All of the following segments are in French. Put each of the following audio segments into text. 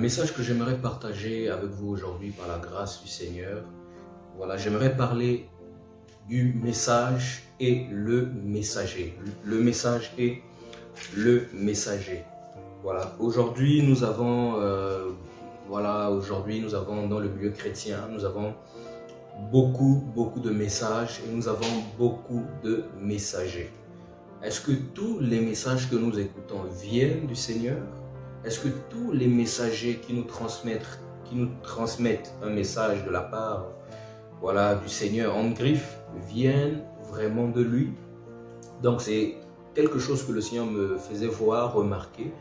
message que j'aimerais partager avec vous aujourd'hui par la grâce du Seigneur, voilà, j'aimerais parler du message et le messager. Le message et le messager. Voilà, aujourd'hui nous avons, dans le milieu chrétien, nous avons beaucoup de messages et nous avons beaucoup de messagers. Est-ce que tous les messages que nous écoutons viennent du Seigneur? Est-ce que tous les messagers qui nous transmettent un message de la part, du Seigneur en griffe, viennent vraiment de lui? Donc c'est quelque chose que le Seigneur me faisait voir, remarquer.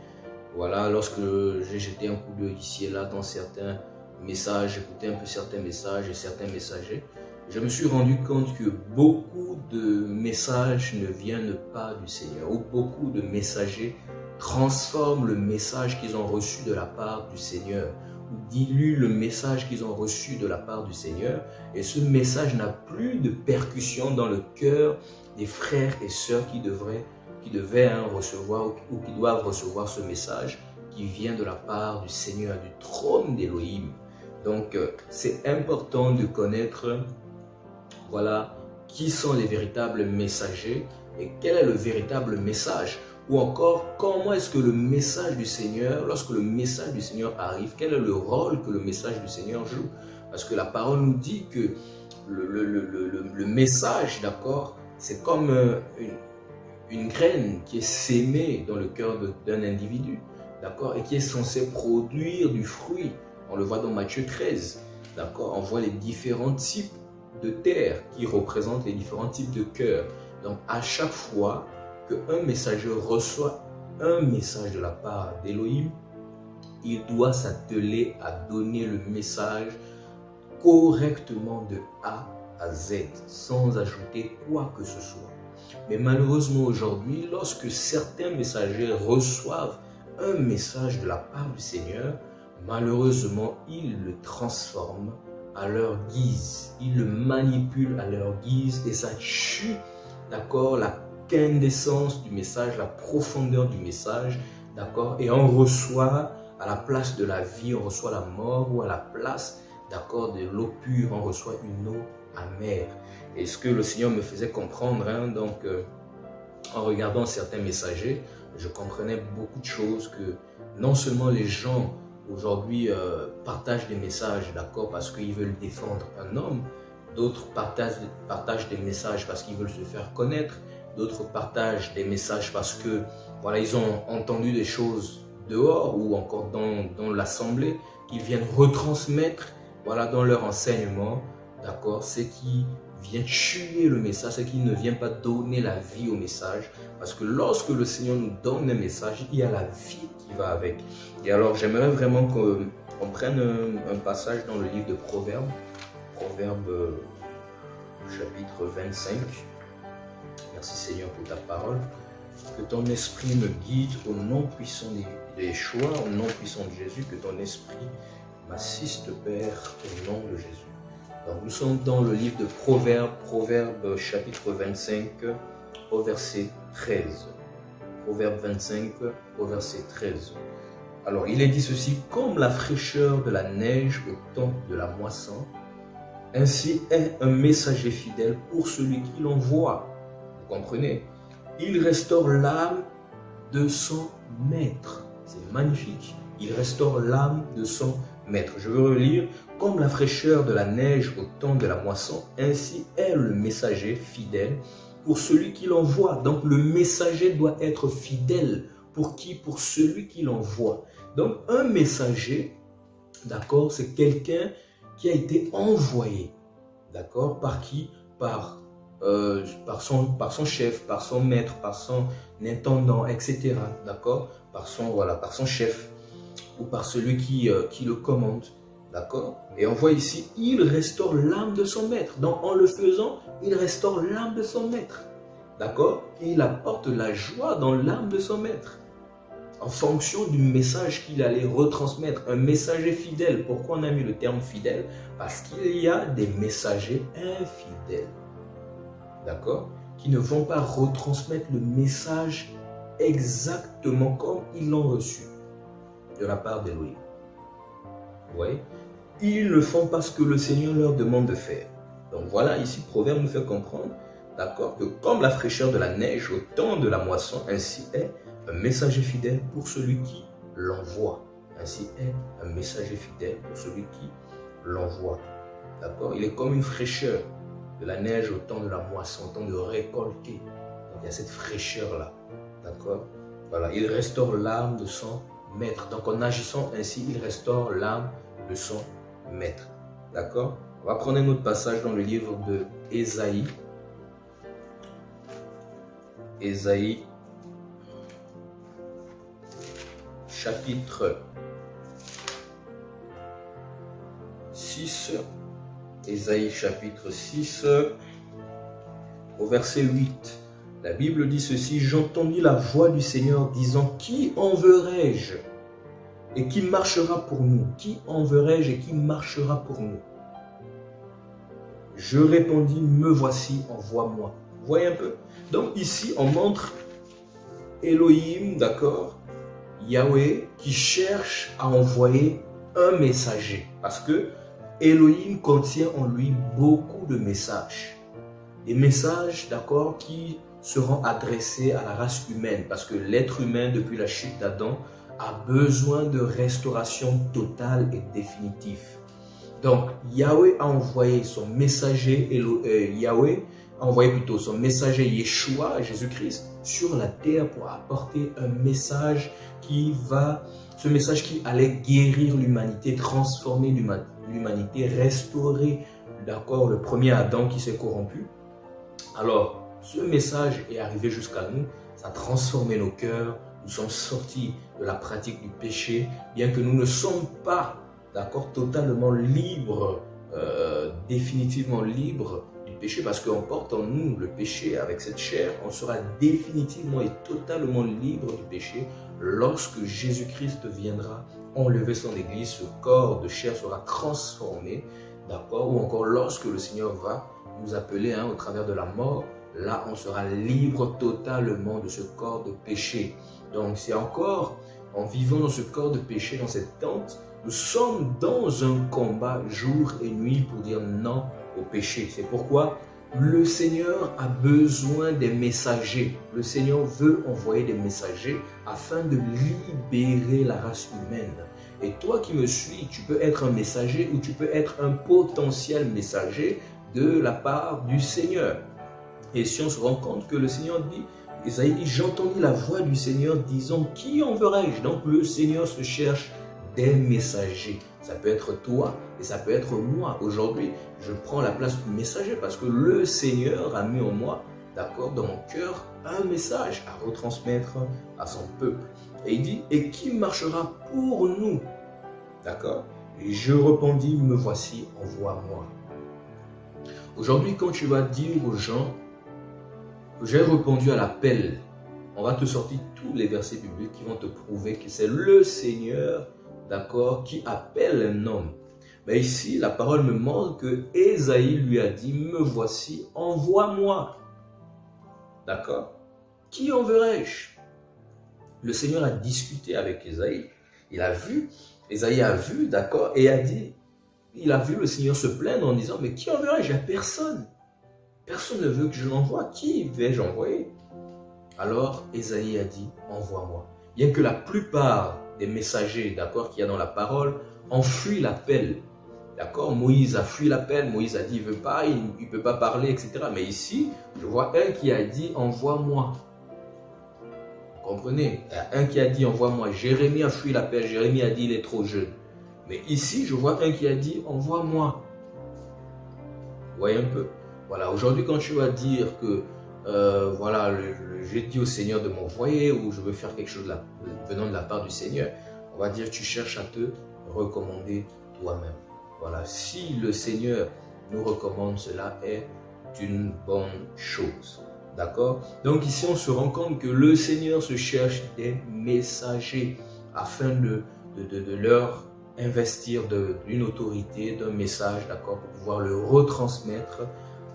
Voilà, lorsque j'ai jeté un coup d'œil ici et là dans certains messages, j'écoutais un peu certains messages et certains messagers, je me suis rendu compte que beaucoup de messages ne viennent pas du Seigneur, ou beaucoup de messagers transforment le message qu'ils ont reçu de la part du Seigneur, ou diluent le message qu'ils ont reçu de la part du Seigneur, et ce message n'a plus de percussion dans le cœur des frères et sœurs qui devaient recevoir ou qui doivent recevoir ce message qui vient de la part du Seigneur, du trône d'Élohim. Donc c'est important de connaître qui sont les véritables messagers et quel est le véritable message. Ou encore, comment est-ce que le message du Seigneur, lorsque le message du Seigneur arrive, quel est le rôle que le message du Seigneur joue? Parce que la parole nous dit que le message, d'accord, c'est comme une graine qui est sémée dans le cœur d'un individu, d'accord, et qui est censée produire du fruit. On le voit dans Matthieu 13, d'accord, on voit les différents types de terre qui représentent les différents types de cœurs. Donc à chaque fois qu'un messager reçoit un message de la part d'Élohim, il doit s'atteler à donner le message correctement de A à Z, sans ajouter quoi que ce soit. Mais malheureusement aujourd'hui, lorsque certains messagers reçoivent un message de la part du Seigneur, malheureusement, ils le transforment à leur guise, ils le manipulent à leur guise et ça tue, d'accord, la quintessence du message, la profondeur du message, d'accord, et on reçoit à la place de la vie, on reçoit la mort, ou à la place, d'accord, de l'eau pure, on reçoit une eau amère. Et ce que le Seigneur me faisait comprendre, en regardant certains messagers, je comprenais beaucoup de choses, que non seulement les gens aujourd'hui partagent des messages, d'accord, parce qu'ils veulent défendre un homme, d'autres partagent des messages parce qu'ils veulent se faire connaître, d'autres partagent des messages parce que ils ont entendu des choses dehors ou encore dans l'assemblée qu'ils viennent retransmettre dans leur enseignement, d'accord, ce qui vient tuer le message, ce qui ne vient pas donner la vie au message, parce que lorsque le Seigneur nous donne un message, il y a la vie qui va avec. Et alors j'aimerais vraiment qu'on prenne un passage dans le livre de Proverbes, chapitre 25. Merci Seigneur pour ta parole. Que ton esprit me guide au nom puissant des choix, au nom puissant de Jésus, que ton esprit m'assiste, Père, au nom de Jésus. Donc, nous sommes dans le livre de Proverbes chapitre 25 au verset 13. Proverbe 25 au verset 13. Alors, il est dit ceci: comme la fraîcheur de la neige au temps de la moisson, ainsi est un messager fidèle pour celui qui l'envoie. Vous comprenez? Il restaure l'âme de son maître. C'est magnifique. Il restaure l'âme de son maître. Je veux relire: comme la fraîcheur de la neige au temps de la moisson, ainsi est le messager fidèle pour celui qui l'envoie. Donc le messager doit être fidèle. Pour qui? Pour celui qui l'envoie. Donc un messager, d'accord, c'est quelqu'un qui a été envoyé. D'accord? Par qui? Par son chef, par son maître, par son intendant, etc. D'accord? Par son chef ou par celui qui le commande. D'accord? Et on voit ici, il restaure l'âme de son maître. Donc en le faisant, il restaure l'âme de son maître. D'accord? Et il apporte la joie dans l'âme de son maître, en fonction du message qu'il allait retransmettre. Un messager fidèle. Pourquoi on a mis le terme fidèle? Parce qu'il y a des messagers infidèles. D'accord? Qui ne vont pas retransmettre le message exactement comme ils l'ont reçu de la part d'Élohim. Vous voyez? Ils ne font pas ce que le Seigneur leur demande de faire. Donc voilà, ici, Proverbe nous fait comprendre, d'accord, que comme la fraîcheur de la neige au temps de la moisson, ainsi est un messager fidèle pour celui qui l'envoie. Ainsi est un messager fidèle pour celui qui l'envoie. D'accord? Il est comme une fraîcheur de la neige au temps de la moisson, au temps de récolter. Donc il y a cette fraîcheur-là. D'accord? Voilà, il restaure l'âme de son maître. Donc en agissant ainsi, il restaure l'âme de son maître. D'accord? On va prendre un autre passage dans le livre de Ésaïe. Ésaïe, chapitre 6. Ésaïe, chapitre 6, au verset 8. La Bible dit ceci: j'entendis la voix du Seigneur disant, qui enverrai-je et qui marchera pour nous? Qui enverrai-je et qui marchera pour nous? Je répondis, me voici, envoie-moi. Vous voyez un peu? Donc ici, on montre Elohim, d'accord, Yahweh, qui cherche à envoyer un messager. Parce que Elohim contient en lui beaucoup de messages. Des messages, d'accord, qui seront adressés à la race humaine. Parce que l'être humain, depuis la chute d'Adam, a besoin de restauration totale et définitive. Donc, Yahweh a envoyé son messager, son messager Yeshua, Jésus-Christ, sur la terre pour apporter un message ce message qui allait guérir l'humanité, transformer l'humanité, restaurer, d'accord, le premier Adam qui s'est corrompu. Alors, ce message est arrivé jusqu'à nous, ça a transformé nos cœurs, nous sommes sortis de la pratique du péché, bien que nous ne sommes pas, d'accord, totalement libres, définitivement libres du péché, parce qu'on porte en nous le péché avec cette chair. On sera définitivement et totalement libre du péché lorsque Jésus-Christ viendra enlever son église, ce corps de chair sera transformé, d'accord, ou encore lorsque le Seigneur va nous appeler au travers de la mort, là on sera libre totalement de ce corps de péché. Donc c'est encore en vivant dans ce corps de péché, dans cette tente, nous sommes dans un combat jour et nuit pour dire non au péché. C'est pourquoi le Seigneur a besoin des messagers. Le Seigneur veut envoyer des messagers afin de libérer la race humaine. Et toi qui me suis, tu peux être un messager ou tu peux être un potentiel messager de la part du Seigneur. Et si on se rend compte que le Seigneur dit, Isaïe dit, j'entendis la voix du Seigneur disant, qui enverrai-je? Donc le Seigneur se cherche des messagers. Ça peut être toi et ça peut être moi. Aujourd'hui, je prends la place du messager parce que le Seigneur a mis en moi, d'accord, dans mon cœur, un message à retransmettre à son peuple. Et il dit, et qui marchera pour nous? D'accord? Et je répondis, me voici, envoie-moi. Aujourd'hui, quand tu vas dire aux gens que j'ai répondu à l'appel, on va te sortir tous les versets bibliques qui vont te prouver que c'est le Seigneur, d'accord, qui appelle un homme. Mais ici, la parole me montre que Ésaïe lui a dit, me voici, envoie-moi. D'accord? Qui enverrai-je? Le Seigneur a discuté avec Ésaïe. Il a vu, Ésaïe a vu, d'accord, et a dit, il a vu le Seigneur se plaindre en disant, mais qui enverrai-je? Il n'y a personne. Personne ne veut que je l'envoie. Qui vais-je envoyer? Alors Ésaïe a dit, envoie-moi. Bien que la plupart des messagers, d'accord, qu'il y a dans la parole, ont fui l'appel. D'accord, Moïse a fui l'appel, Moïse a dit, il ne veut pas, il ne peut pas parler, etc. Mais ici, je vois un qui a dit, envoie-moi. Vous comprenez? Il y a un qui a dit, envoie-moi. Jérémie a fui l'appel, Jérémie a dit, il est trop jeune. Mais ici, je vois un qui a dit, envoie-moi. Vous voyez un peu? Voilà, aujourd'hui, quand tu vas dire que, voilà, j'ai dit au Seigneur de m'envoyer ou je veux faire quelque chose venant de la part du Seigneur, on va dire, tu cherches à te recommander toi-même. Voilà, si le Seigneur nous recommande, cela est une bonne chose. D'accord? Donc ici, on se rend compte que le Seigneur se cherche des messagers afin de leur investir d'une autorité, d'un message, d'accord, pour pouvoir le retransmettre,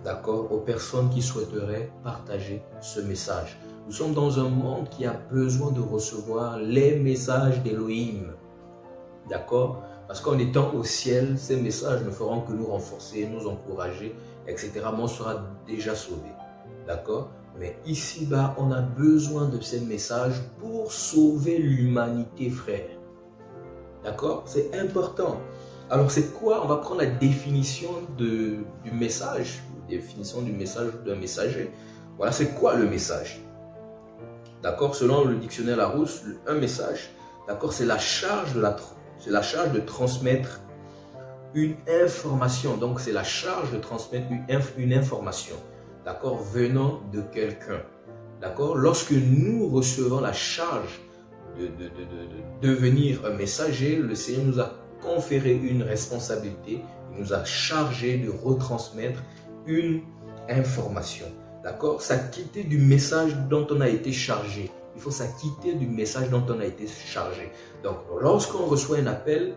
d'accord, aux personnes qui souhaiteraient partager ce message. Nous sommes dans un monde qui a besoin de recevoir les messages d'Elohim, d'accord. Parce qu'en étant au ciel, ces messages ne feront que nous renforcer, nous encourager, etc. Mais on sera déjà sauvé. D'accord? Mais ici-bas, on a besoin de ces messages pour sauver l'humanité, frère. D'accord? C'est important. Alors, c'est quoi? On va prendre la définition du message. Définition du message d'un messager. Voilà, c'est quoi le message? D'accord? Selon le dictionnaire Larousse, un message, d'accord, c'est la charge de transmettre une information. Donc, c'est la charge de transmettre une information, d'accord, venant de quelqu'un. D'accord? Lorsque nous recevons la charge de devenir un messager, le Seigneur nous a conféré une responsabilité, il nous a chargé de retransmettre une information. D'accord? S'acquitter du message dont on a été chargé. Il faut s'acquitter du message dont on a été chargé. Donc, lorsqu'on reçoit un appel,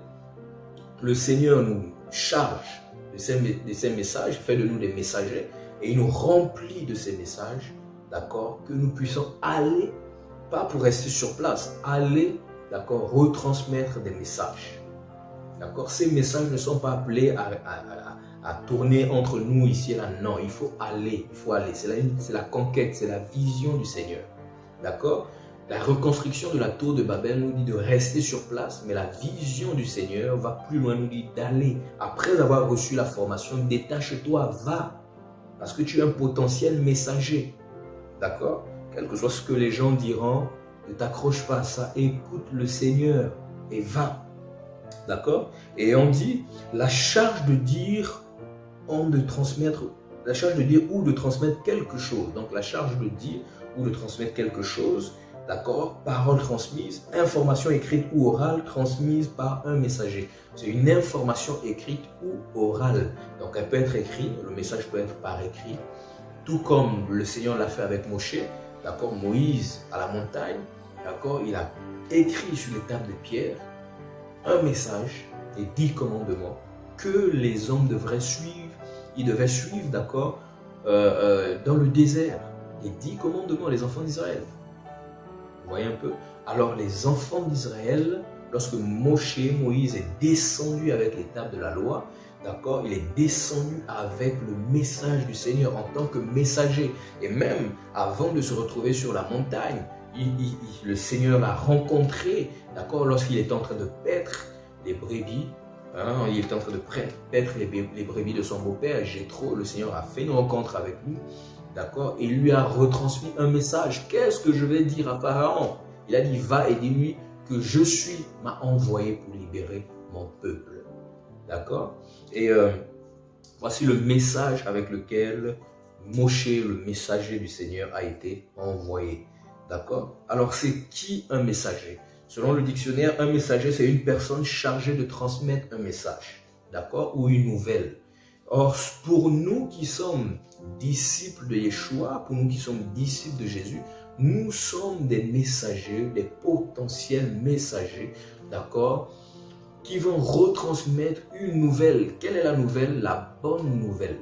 le Seigneur nous charge de ces messages, fait de nous des messagers, et il nous remplit de ces messages, d'accord, que nous puissions aller, pas pour rester sur place, aller, d'accord, retransmettre des messages. D'accord? Ces messages ne sont pas appelés à tourner entre nous ici et là. Non, il faut aller, il faut aller. C'est la conquête, c'est la vision du Seigneur. D'accord? La reconstruction de la tour de Babel nous dit de rester sur place, mais la vision du Seigneur va plus loin, nous dit d'aller. Après avoir reçu la formation, détache-toi, va. Parce que tu es un potentiel messager. D'accord? Quel que soit ce que les gens diront, ne t'accroche pas à ça. Écoute le Seigneur et va. D'accord? Et on dit la charge de dire ou de transmettre quelque chose. Donc la charge de dire ou de transmettre quelque chose, d'accord? Parole transmise, information écrite ou orale transmise par un messager. C'est une information écrite ou orale. Donc elle peut être écrite, le message peut être par écrit, tout comme le Seigneur l'a fait avec Moshe, d'accord? Moïse à la montagne, d'accord? Il a écrit sur les tables de pierre un message et 10 commandements que les hommes devraient suivre. Ils devaient suivre, d'accord, dans le désert. Les 10 commandements, les enfants d'Israël. Vous voyez un peu? Alors les enfants d'Israël, lorsque Moïse est descendu avec les tables de la loi, d'accord, il est descendu avec le message du Seigneur en tant que messager. Et même avant de se retrouver sur la montagne, le Seigneur l'a rencontré, d'accord, lorsqu'il est en train de paître les brebis. Hein, il est en train de paître les brebis de son beau-père, Jéthro. Le Seigneur a fait une rencontre avec lui, d'accord, et il lui a retransmis un message. Qu'est-ce que je vais dire à Pharaon? Il a dit, va et dis-lui que je suis m'a envoyé pour libérer mon peuple. D'accord? Et voici le message avec lequel Moshe, le messager du Seigneur, a été envoyé. D'accord? Alors, c'est qui un messager? Selon le dictionnaire, un messager, c'est une personne chargée de transmettre un message. D'accord? Ou une nouvelle. Or, pour nous qui sommes disciples de Yeshua, pour nous qui sommes disciples de Jésus, nous sommes des messagers, des potentiels messagers, d'accord, qui vont retransmettre une nouvelle. Quelle est la nouvelle? La bonne nouvelle.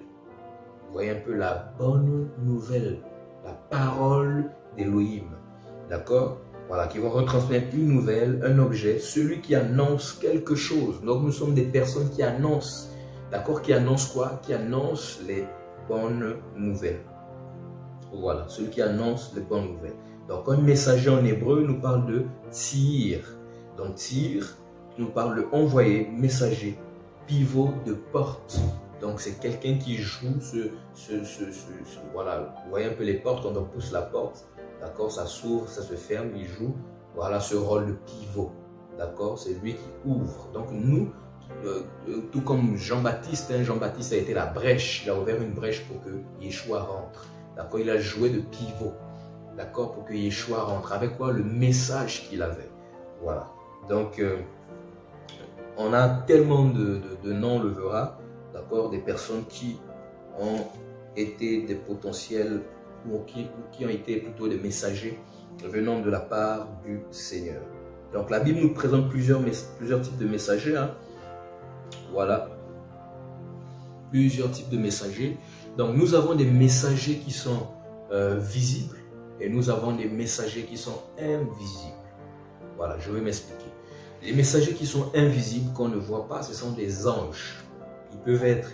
Vous voyez un peu la bonne nouvelle, la parole d'Élohim, d'accord? Voilà, qui vont retransmettre une nouvelle, un objet, celui qui annonce quelque chose. Donc nous sommes des personnes qui annoncent, d'accord? Qui annoncent quoi? Qui annoncent les bonnes nouvelles. Voilà, celui qui annonce les bonnes nouvelles. Donc un messager en hébreu nous parle de tir. Donc tir nous parle de envoyé, messager, pivot de porte. Donc c'est quelqu'un qui joue voilà, vous voyez un peu les portes, quand on pousse la porte, d'accord, ça s'ouvre, ça se ferme, il joue, voilà, ce rôle de pivot, d'accord, c'est lui qui ouvre. Donc nous, tout comme Jean-Baptiste, hein, Jean-Baptiste a été la brèche, il a ouvert une brèche pour que Yeshua rentre, d'accord, il a joué de pivot, d'accord, pour que Yeshua rentre, avec quoi? Le message qu'il avait, voilà. Donc on a tellement de noms, on le verra, d'accord, des personnes qui ont été des potentiels ou qui ont été plutôt des messagers venant de la part du Seigneur. Donc la Bible nous présente plusieurs types de messagers. Hein. Voilà. Plusieurs types de messagers. Donc nous avons des messagers qui sont visibles et nous avons des messagers qui sont invisibles. Voilà, je vais m'expliquer. Les messagers qui sont invisibles, qu'on ne voit pas, ce sont des anges. Ils peuvent être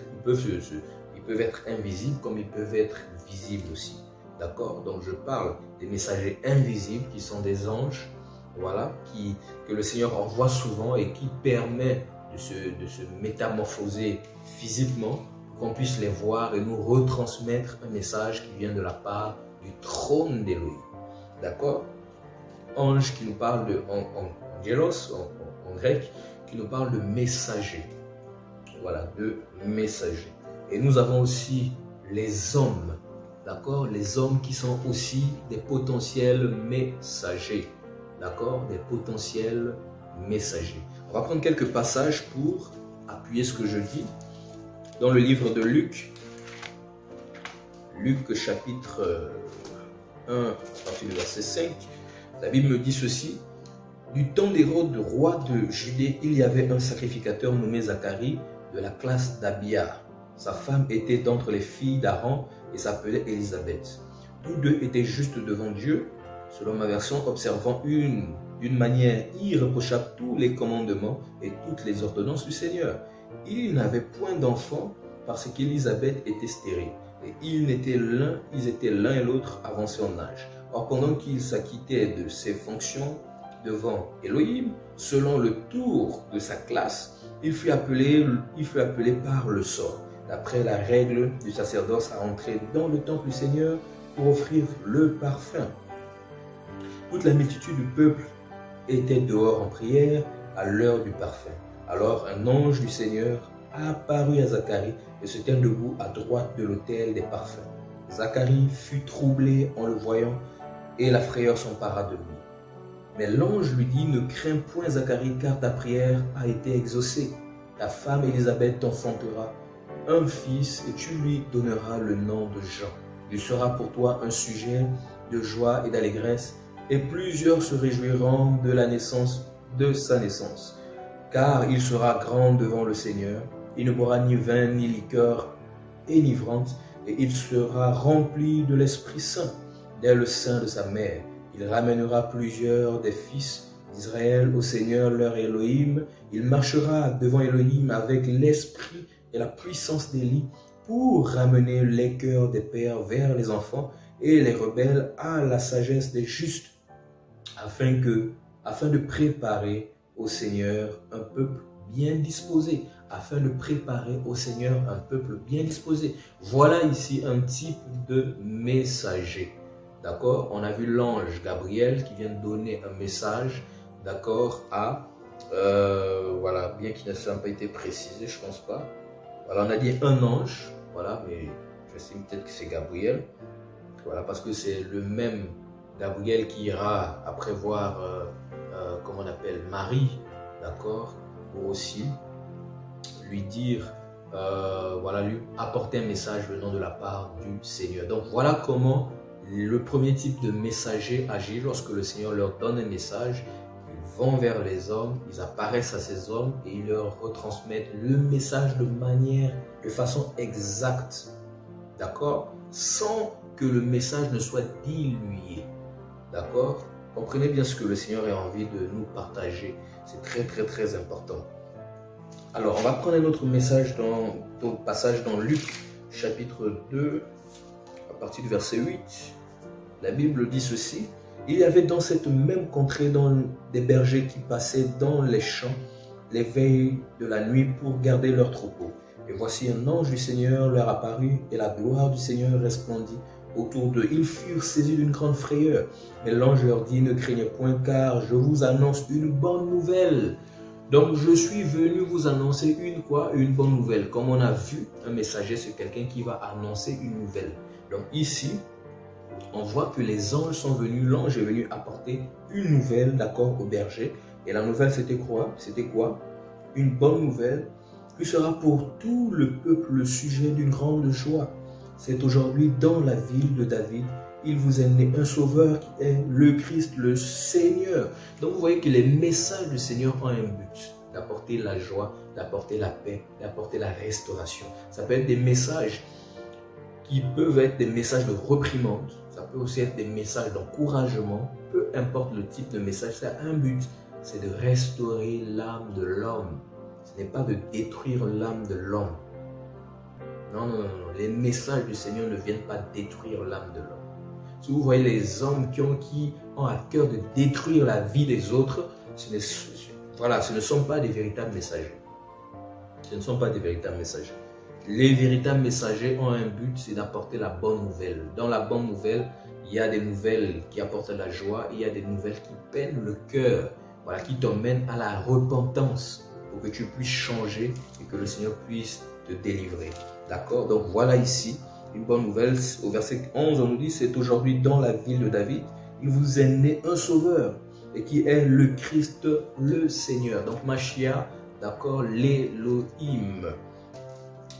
invisibles comme ils peuvent être visibles aussi. D'accord? Donc je parle des messagers invisibles qui sont des anges, voilà, que le Seigneur envoie souvent et qui permet de se métamorphoser physiquement pour qu'on puisse les voir et nous retransmettre un message qui vient de la part du trône d'Élohim. D'accord? Ange qui nous parle de angelos en grec, qui nous parle de messager. Voilà, de messager. Et nous avons aussi les hommes. D'accord? Les hommes qui sont aussi des potentiels messagers. D'accord? Des potentiels messagers. On va prendre quelques passages pour appuyer ce que je dis. Dans le livre de Luc, Luc chapitre 1, à partir du verset 5, la Bible me dit ceci. Du temps d'Hérode, roi de Judée, il y avait un sacrificateur nommé Zacharie de la classe d'Abia. Sa femme était d'entre les filles d'Aaron et s'appelait Élisabeth. Tous deux étaient justes devant Dieu, selon ma version, observant d'une manière irréprochable tous les commandements et toutes les ordonnances du Seigneur. Ils n'avaient point d'enfants parce qu'Élisabeth était stérile. Et ils étaient l'un et l'autre avancés en âge. Or, pendant qu'il s'acquittait de ses fonctions devant Elohim, selon le tour de sa classe, il fut appelé par le sort, d'après la règle du sacerdoce, à entrer dans le temple du Seigneur pour offrir le parfum. Toute la multitude du peuple était dehors en prière à l'heure du parfum. Alors un ange du Seigneur apparut à Zacharie et se tint debout à droite de l'autel des parfums. Zacharie fut troublé en le voyant et la frayeur s'empara de lui. Mais l'ange lui dit, ne crains point Zacharie, car ta prière a été exaucée. Ta femme Élisabeth t'enfantera un fils et tu lui donneras le nom de Jean. Il sera pour toi un sujet de joie et d'allégresse, et plusieurs se réjouiront de sa naissance. Car il sera grand devant le Seigneur, il ne boira ni vin ni liqueur enivrante, et il sera rempli de l'Esprit Saint dès le sein de sa mère. Il ramènera plusieurs des fils d'Israël au Seigneur leur Elohim. Il marchera devant Elohim avec l'esprit et la puissance d'Élie pour ramener les cœurs des pères vers les enfants et les rebelles à la sagesse des justes, afin de préparer au Seigneur un peuple bien disposé. Afin de préparer au Seigneur un peuple bien disposé. Voilà ici un type de messager. D'accord? On a vu l'ange Gabriel qui vient donner un message, d'accord, voilà, bien qu'il n'ait pas été précisé, je pense pas. Voilà, on a dit un ange, voilà, mais j'estime peut-être que c'est Gabriel. Voilà, parce que c'est le même Gabriel qui ira après voir, comment on appelle, Marie, d'accord, pour aussi lui dire, voilà, lui apporter un message venant de la part du Seigneur. Donc voilà comment le premier type de messager agit. Lorsque le Seigneur leur donne un message, ils vont vers les hommes, ils apparaissent à ces hommes et ils leur retransmettent le message de façon exacte, d'accord, sans que le message ne soit dilué, d'accord. Comprenez bien ce que le Seigneur a envie de nous partager, c'est très très très important. Alors on va prendre un autre message d'autres passages dans Luc chapitre 2 à partir du verset 8. La Bible dit ceci. Il y avait dans cette même contrée des bergers qui passaient dans les champs les veilles de la nuit pour garder leurs troupeaux. Et voici un ange du Seigneur leur apparut et la gloire du Seigneur resplendit autour d'eux. Ils furent saisis d'une grande frayeur. Mais l'ange leur dit, ne craignez point, car je vous annonce une bonne nouvelle. Donc je suis venu vous annoncer une bonne nouvelle. Comme on a vu, un messager, c'est quelqu'un qui va annoncer une nouvelle. Donc ici, on voit que les anges sont venus, l'ange est venu apporter une nouvelle, d'accord, au berger. Et la nouvelle, c'était quoi? Une bonne nouvelle qui sera pour tout le peuple le sujet d'une grande joie. C'est aujourd'hui dans la ville de David, il vous est né un sauveur qui est le Christ, le Seigneur. Donc vous voyez que les messages du Seigneur ont un but, d'apporter la joie, d'apporter la paix, d'apporter la restauration. Ça peut être des messages qui peuvent être des messages de reprimande, ça peut aussi être des messages d'encouragement, peu importe le type de message, ça a un but. c'est de restaurer l'âme de l'homme. Ce n'est pas de détruire l'âme de l'homme. Non, non, non, non. Les messages du Seigneur ne viennent pas détruire l'âme de l'homme. Si vous voyez les hommes qui ont à cœur de détruire la vie des autres, ce ne sont pas des véritables messagers. Ce ne sont pas des véritables messagers. Les véritables messagers ont un but, c'est d'apporter la bonne nouvelle. Dans la bonne nouvelle, il y a des nouvelles qui apportent la joie, il y a des nouvelles qui peinent le cœur, voilà, qui t'emmènent à la repentance pour que tu puisses changer et que le Seigneur puisse te délivrer. D'accord? Donc voilà ici une bonne nouvelle. Au verset 11, on nous dit, c'est aujourd'hui dans la ville de David, il vous est né un sauveur et qui est le Christ, le Seigneur. Donc Mashiach, d'accord, l'Elohim.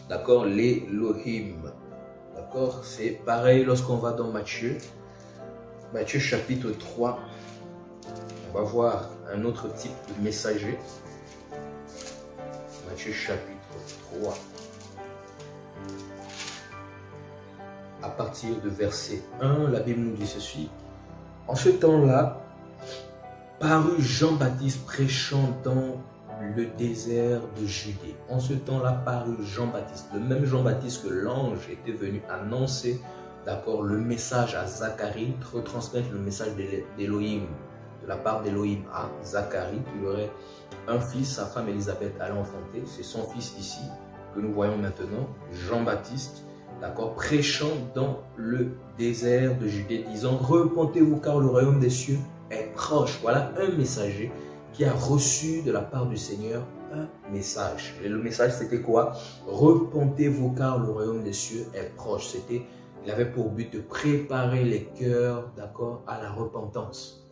D'accord, l'Elohim. D'accord, c'est pareil lorsqu'on va dans Matthieu. Matthieu chapitre 3. On va voir un autre type de messager. Matthieu chapitre 3. À partir de verset 1, la Bible nous dit ceci. En ce temps-là, parut Jean-Baptiste prêchant dans le désert de Judée. En ce temps-là parut Jean-Baptiste, le même Jean-Baptiste que l'ange était venu annoncer, d'accord, le message à Zacharie, retransmettre le message d'Élohim, de la part d'Élohim à Zacharie, qu'il aurait un fils, sa femme Élisabeth allait enfanter. C'est son fils ici que nous voyons maintenant, Jean-Baptiste, d'accord, prêchant dans le désert de Judée, disant, repentez-vous car le royaume des cieux est proche. Voilà un messager qui a reçu de la part du Seigneur un message. Et le message, c'était quoi? Repentez-vous car le royaume des cieux est proche. Il avait pour but de préparer les cœurs, d'accord, à la repentance.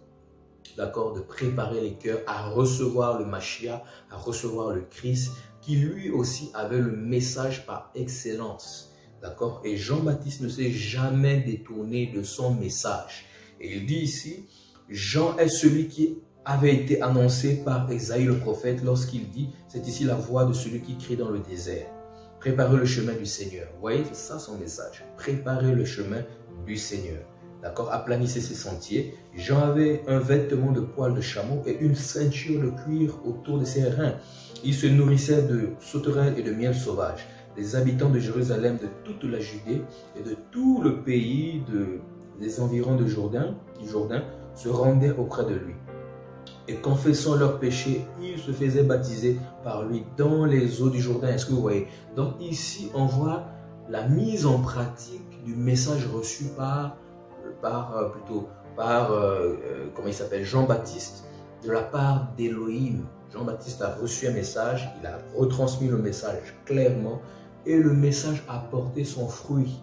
D'accord, de préparer les cœurs à recevoir le Mashiach, à recevoir le Christ, qui lui aussi avait le message par excellence. D'accord? Et Jean-Baptiste ne s'est jamais détourné de son message. Et il dit ici, Jean est celui qui avait été annoncé par Ésaïe le prophète lorsqu'il dit, c'est ici la voix de celui qui crie dans le désert. Préparez le chemin du Seigneur. Vous voyez, c'est ça son message. Préparez le chemin du Seigneur. D'accord? Aplanissez ses sentiers. Jean avait un vêtement de poil de chameau et une ceinture de cuir autour de ses reins. Il se nourrissait de sauterelles et de miel sauvage. Les habitants de Jérusalem, de toute la Judée et de tout le pays des environs du Jourdain se rendaient auprès de lui. Et confessant leurs péchés, ils se faisaient baptiser par lui dans les eaux du Jourdain. Est-ce que vous voyez? Donc ici, on voit la mise en pratique du message reçu par comment il s'appelle, Jean-Baptiste, de la part d'Élohim. Jean-Baptiste a reçu un message, il a retransmis le message clairement et le message a porté son fruit.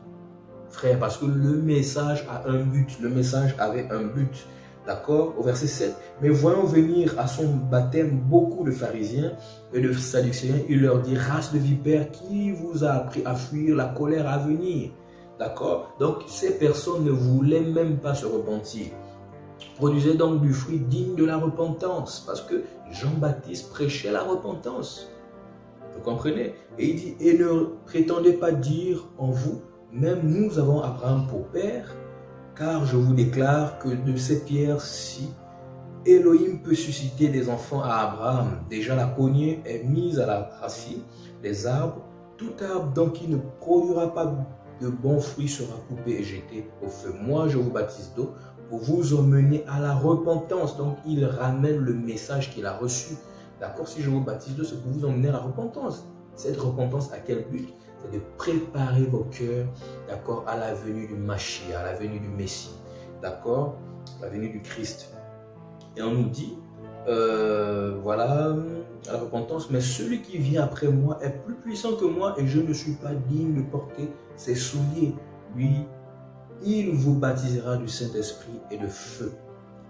Frère, parce que le message a un but, le message avait un but. D'accord? Au verset 7. Mais voyant venir à son baptême beaucoup de pharisiens et de sadducéens, il leur dit, race de vipères, qui vous a appris à fuir la colère à venir? D'accord? Donc ces personnes ne voulaient même pas se repentir. Produisaient donc du fruit digne de la repentance, parce que Jean-Baptiste prêchait la repentance. Vous comprenez? Et il dit, et ne prétendez pas dire en vous, même nous avons Abraham pour père, car je vous déclare que de ces pierres-ci, Elohim peut susciter des enfants à Abraham. Déjà la cognée est mise à la racine des arbres. Tout arbre donc qui ne produira pas de bons fruits sera coupé et jeté au feu. Moi je vous baptise d'eau pour vous emmener à la repentance. Donc il ramène le message qu'il a reçu. D'accord? Si je vous baptise d'eau, c'est pour vous emmener à la repentance. Cette repentance à quel but? C'est de préparer vos cœurs, d'accord, à la venue du Mashiach, à la venue du Messie, d'accord, la venue du Christ. Et on nous dit, voilà, à la repentance, mais celui qui vient après moi est plus puissant que moi et je ne suis pas digne de porter ses souliers. Lui, il vous baptisera du Saint-Esprit et de feu.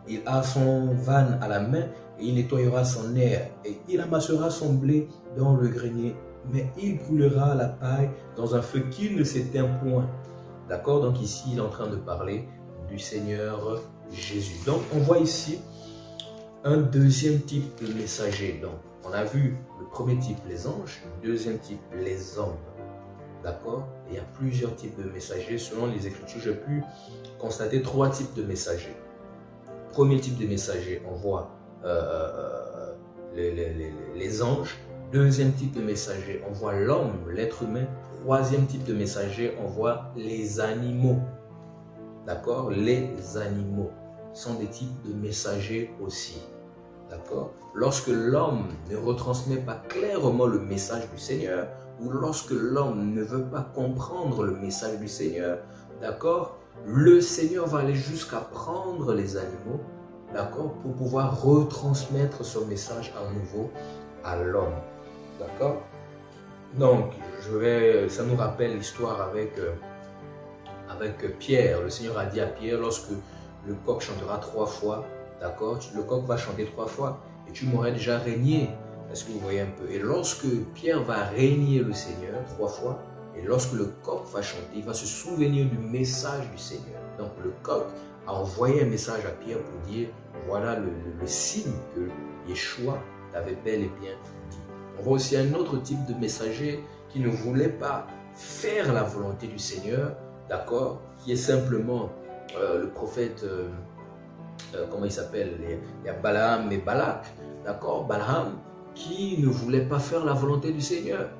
Il a son van à la main et il nettoyera son air et il amassera son blé dans le grenier, mais il brûlera la paille dans un feu qui ne s'éteint point. D'accord? Donc ici, il est en train de parler du Seigneur Jésus. Donc on voit ici un deuxième type de messager. Donc on a vu le premier type, les anges, le deuxième type, les hommes. D'accord? Il y a plusieurs types de messagers. Selon les Écritures, j'ai pu constater 3 types de messagers. Premier type de messager, on voit les anges. Deuxième type de messager, on voit l'homme, l'être humain. Troisième type de messager, on voit les animaux. D'accord? Les animaux sont des types de messagers aussi. D'accord? Lorsque l'homme ne retransmet pas clairement le message du Seigneur, ou lorsque l'homme ne veut pas comprendre le message du Seigneur, d'accord? Le Seigneur va aller jusqu'à prendre les animaux, d'accord? Pour pouvoir retransmettre son message à nouveau à l'homme. D'accord? Donc, ça nous rappelle l'histoire avec Pierre. Le Seigneur a dit à Pierre, lorsque le coq chantera 3 fois, d'accord? Le coq va chanter 3 fois et tu m'aurais déjà régné. Est-ce que vous voyez un peu? Et lorsque Pierre va régner le Seigneur 3 fois, et lorsque le coq va chanter, il va se souvenir du message du Seigneur. Donc le coq a envoyé un message à Pierre pour dire, voilà le signe que Yeshua t'avait bel et bien dit. On voit aussi un autre type de messager qui ne voulait pas faire la volonté du Seigneur, d'accord? Qui est simplement le prophète, comment il s'appelle? Il y a Balaam et Balak, d'accord? Balaam qui ne voulait pas faire la volonté du Seigneur.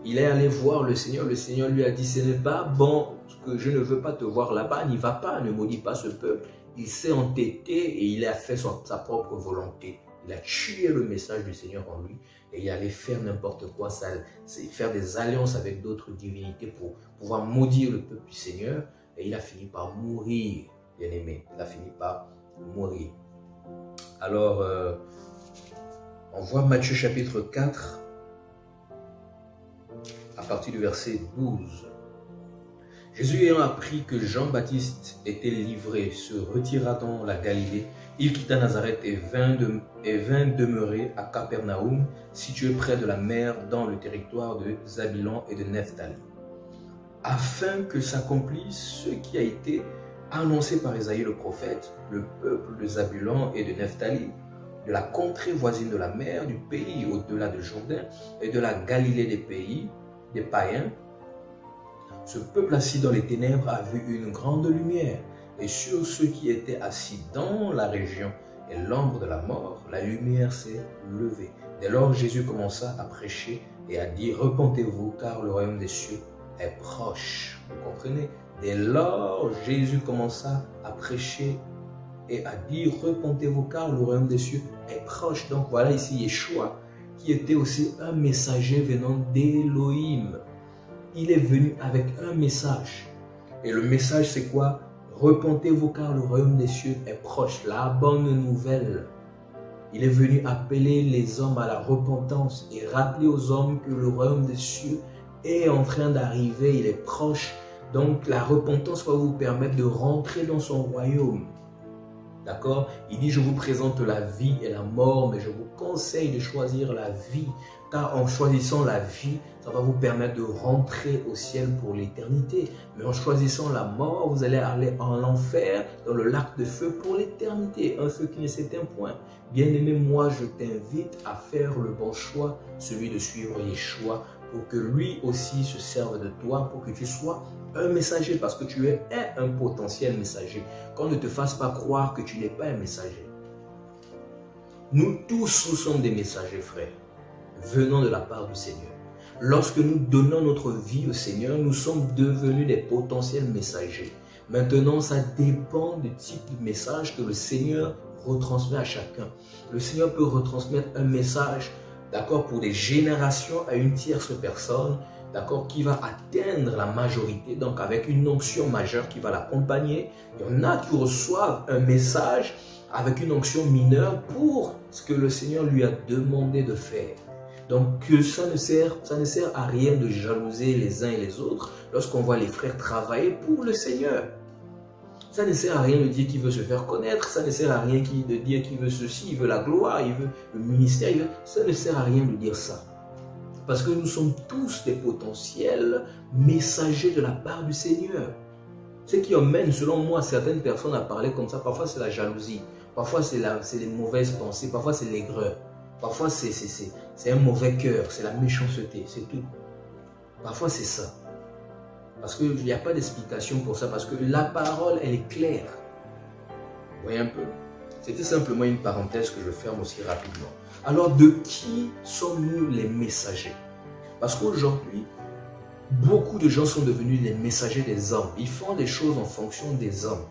Il est allé voir le Seigneur lui a dit, ce n'est pas bon, que je ne veux pas te voir là-bas, n'y va pas, ne maudis pas ce peuple. Il s'est entêté et il a fait sa propre volonté. Il a tué le message du Seigneur en lui et il allait faire n'importe quoi, faire des alliances avec d'autres divinités pour pouvoir maudire le peuple du Seigneur. Et il a fini par mourir, bien aimé. Il a fini par mourir. Alors, on voit Matthieu chapitre 4, à partir du verset 12. Jésus ayant appris que Jean-Baptiste était livré, se retira dans la Galilée. Il quitta Nazareth et vint demeurer à Capernaum, situé près de la mer, dans le territoire de Zabilan et de Nephtali, afin que s'accomplisse ce qui a été annoncé par Isaïe le prophète, le peuple de Zabilan et de Nephtali, de la contrée voisine de la mer, du pays au-delà de Jourdain et de la Galilée des pays, des païens. Ce peuple assis dans les ténèbres a vu une grande lumière, et sur ceux qui étaient assis dans la région et l'ombre de la mort, la lumière s'est levée. Dès lors, Jésus commença à prêcher et à dire, repentez-vous, car le royaume des cieux est proche. Vous comprenez? Dès lors, Jésus commença à prêcher et à dire, repentez-vous, car le royaume des cieux est proche. Donc voilà ici Yeshua, qui était aussi un messager venant d'Élohim. Il est venu avec un message. Et le message, c'est quoi? Repentez-vous, car le royaume des cieux est proche. La bonne nouvelle. Il est venu appeler les hommes à la repentance et rappeler aux hommes que le royaume des cieux est en train d'arriver. Il est proche. Donc la repentance va vous permettre de rentrer dans son royaume. D'accord? Il dit, je vous présente la vie et la mort, mais je vous conseille de choisir la vie. Car en choisissant la vie, ça va vous permettre de rentrer au ciel pour l'éternité. Mais en choisissant la mort, vous allez aller en enfer, dans le lac de feu pour l'éternité. Un feu qui ne s'éteint point. Bien-aimé, moi, je t'invite à faire le bon choix, celui de suivre Yeshua, pour que lui aussi se serve de toi, pour que tu sois un messager, parce que tu es un potentiel messager. Qu'on ne te fasse pas croire que tu n'es pas un messager. Nous tous, nous sommes des messagers, frères, venant de la part du Seigneur. Lorsque nous donnons notre vie au Seigneur, nous sommes devenus des potentiels messagers. Maintenant, ça dépend du type de message que le Seigneur retransmet à chacun. Le Seigneur peut retransmettre un message, d'accord, pour des générations à une tierce personne, d'accord, qui va atteindre la majorité, donc avec une onction majeure qui va l'accompagner. Il y en a qui reçoivent un message avec une onction mineure pour ce que le Seigneur lui a demandé de faire. Donc ça ne sert à rien de jalouser les uns et les autres lorsqu'on voit les frères travailler pour le Seigneur. Ça ne sert à rien de dire qu'il veut se faire connaître, ça ne sert à rien de dire qu'il veut ceci, il veut la gloire, il veut le ministère, ça ne sert à rien de dire ça. Parce que nous sommes tous des potentiels messagers de la part du Seigneur. Ce qui emmène, selon moi, certaines personnes à parler comme ça, parfois c'est la jalousie, parfois c'est les mauvaises pensées, parfois c'est l'aigreur, parfois c'est un mauvais cœur, c'est la méchanceté, c'est tout. Parfois c'est ça. Parce qu'il n'y a pas d'explication pour ça, parce que la parole, elle est claire. Vous voyez un peu? C'était simplement une parenthèse que je ferme aussi rapidement. Alors, de qui sommes-nous les messagers? Parce qu'aujourd'hui, beaucoup de gens sont devenus les messagers des hommes. Ils font des choses en fonction des hommes.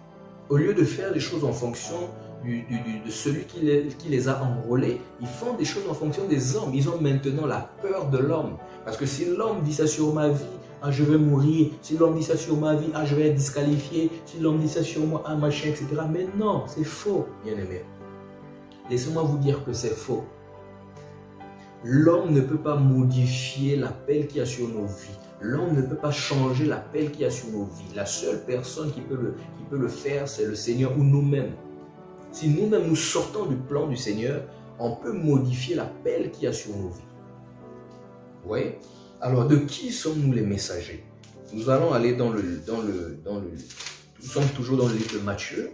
Au lieu de faire des choses en fonction de celui qui les a enrôlés, ils font des choses en fonction des hommes. Ils ont maintenant la peur de l'homme. Parce que si l'homme dit ça sur ma vie, ah, je vais mourir. Si l'homme dit ça sur ma vie, ah, je vais être disqualifié. Si l'homme dit ça sur moi, ah, machin, etc. Mais non, c'est faux, bien-aimé. Laissez-moi vous dire que c'est faux. L'homme ne peut pas modifier l'appel qu'il y a sur nos vies. L'homme ne peut pas changer l'appel qu'il y a sur nos vies. La seule personne qui peut le faire, c'est le Seigneur ou nous-mêmes. Si nous-mêmes nous sortons du plan du Seigneur, on peut modifier l'appel qu'il y a sur nos vies. Oui. Alors, de qui sommes-nous les messagers? Nous allons aller nous sommes toujours dans le livre de Matthieu,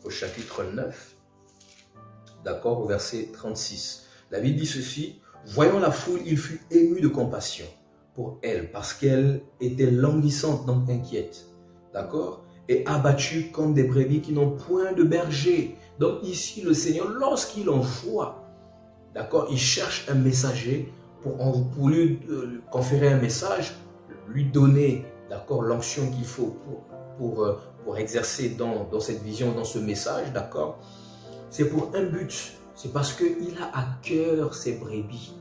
au chapitre 9, d'accord, au verset 36. La Bible dit ceci: voyant la foule, il fut ému de compassion pour elle, parce qu'elle était languissante, donc inquiète, d'accord, et abattue comme des brebis qui n'ont point de berger. Donc ici, le Seigneur, lorsqu'il envoie, d'accord, il cherche un messager pour lui conférer un message, lui donner, d'accord, l'onction qu'il faut pour exercer dans cette vision, dans ce message, d'accord. C'est pour un but, c'est parce qu'il a à cœur ses brebis.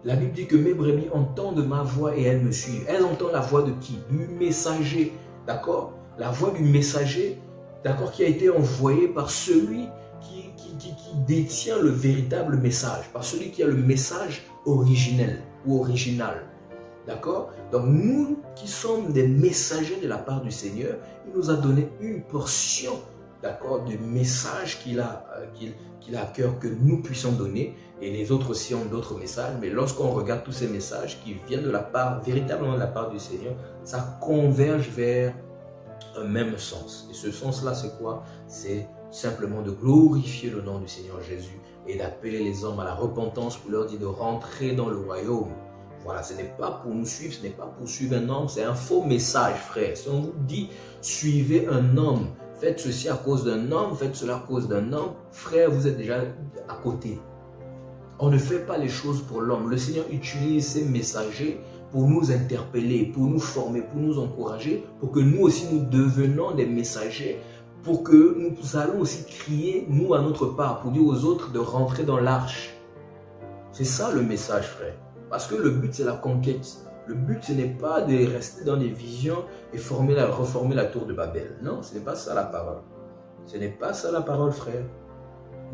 La Bible dit que mes brebis entendent ma voix et elles me suivent. Elles entendent la voix de qui? Du messager, d'accord? La voix du messager, d'accord, qui a été envoyé par celui qui détient le véritable message, par celui qui a le message originel ou original, d'accord? Donc nous qui sommes des messagers de la part du Seigneur, il nous a donné une portion, d'accord, du message qu'il a à cœur que nous puissions donner, et les autres aussi ont d'autres messages, mais lorsqu'on regarde tous ces messages qui viennent de la part, véritablement de la part du Seigneur, ça converge vers un même sens. Et ce sens-là, c'est quoi? C'est simplement de glorifier le nom du Seigneur Jésus et d'appeler les hommes à la repentance pour leur dire de rentrer dans le royaume. Voilà, ce n'est pas pour nous suivre, ce n'est pas pour suivre un homme, c'est un faux message, frère. Si on vous dit, suivez un homme, faites ceci à cause d'un homme, faites cela à cause d'un homme, frère, vous êtes déjà à côté. On ne fait pas les choses pour l'homme. Le Seigneur utilise ses messagers pour nous interpeller, pour nous former, pour nous encourager, pour que nous aussi nous devenions des messagers, pour que nous allons aussi crier, nous, à notre part, pour dire aux autres de rentrer dans l'arche. C'est ça le message, frère. Parce que le but, c'est la conquête. Le but, ce n'est pas de rester dans les visions et reformer la tour de Babel. Non, ce n'est pas ça la parole. Ce n'est pas ça la parole, frère.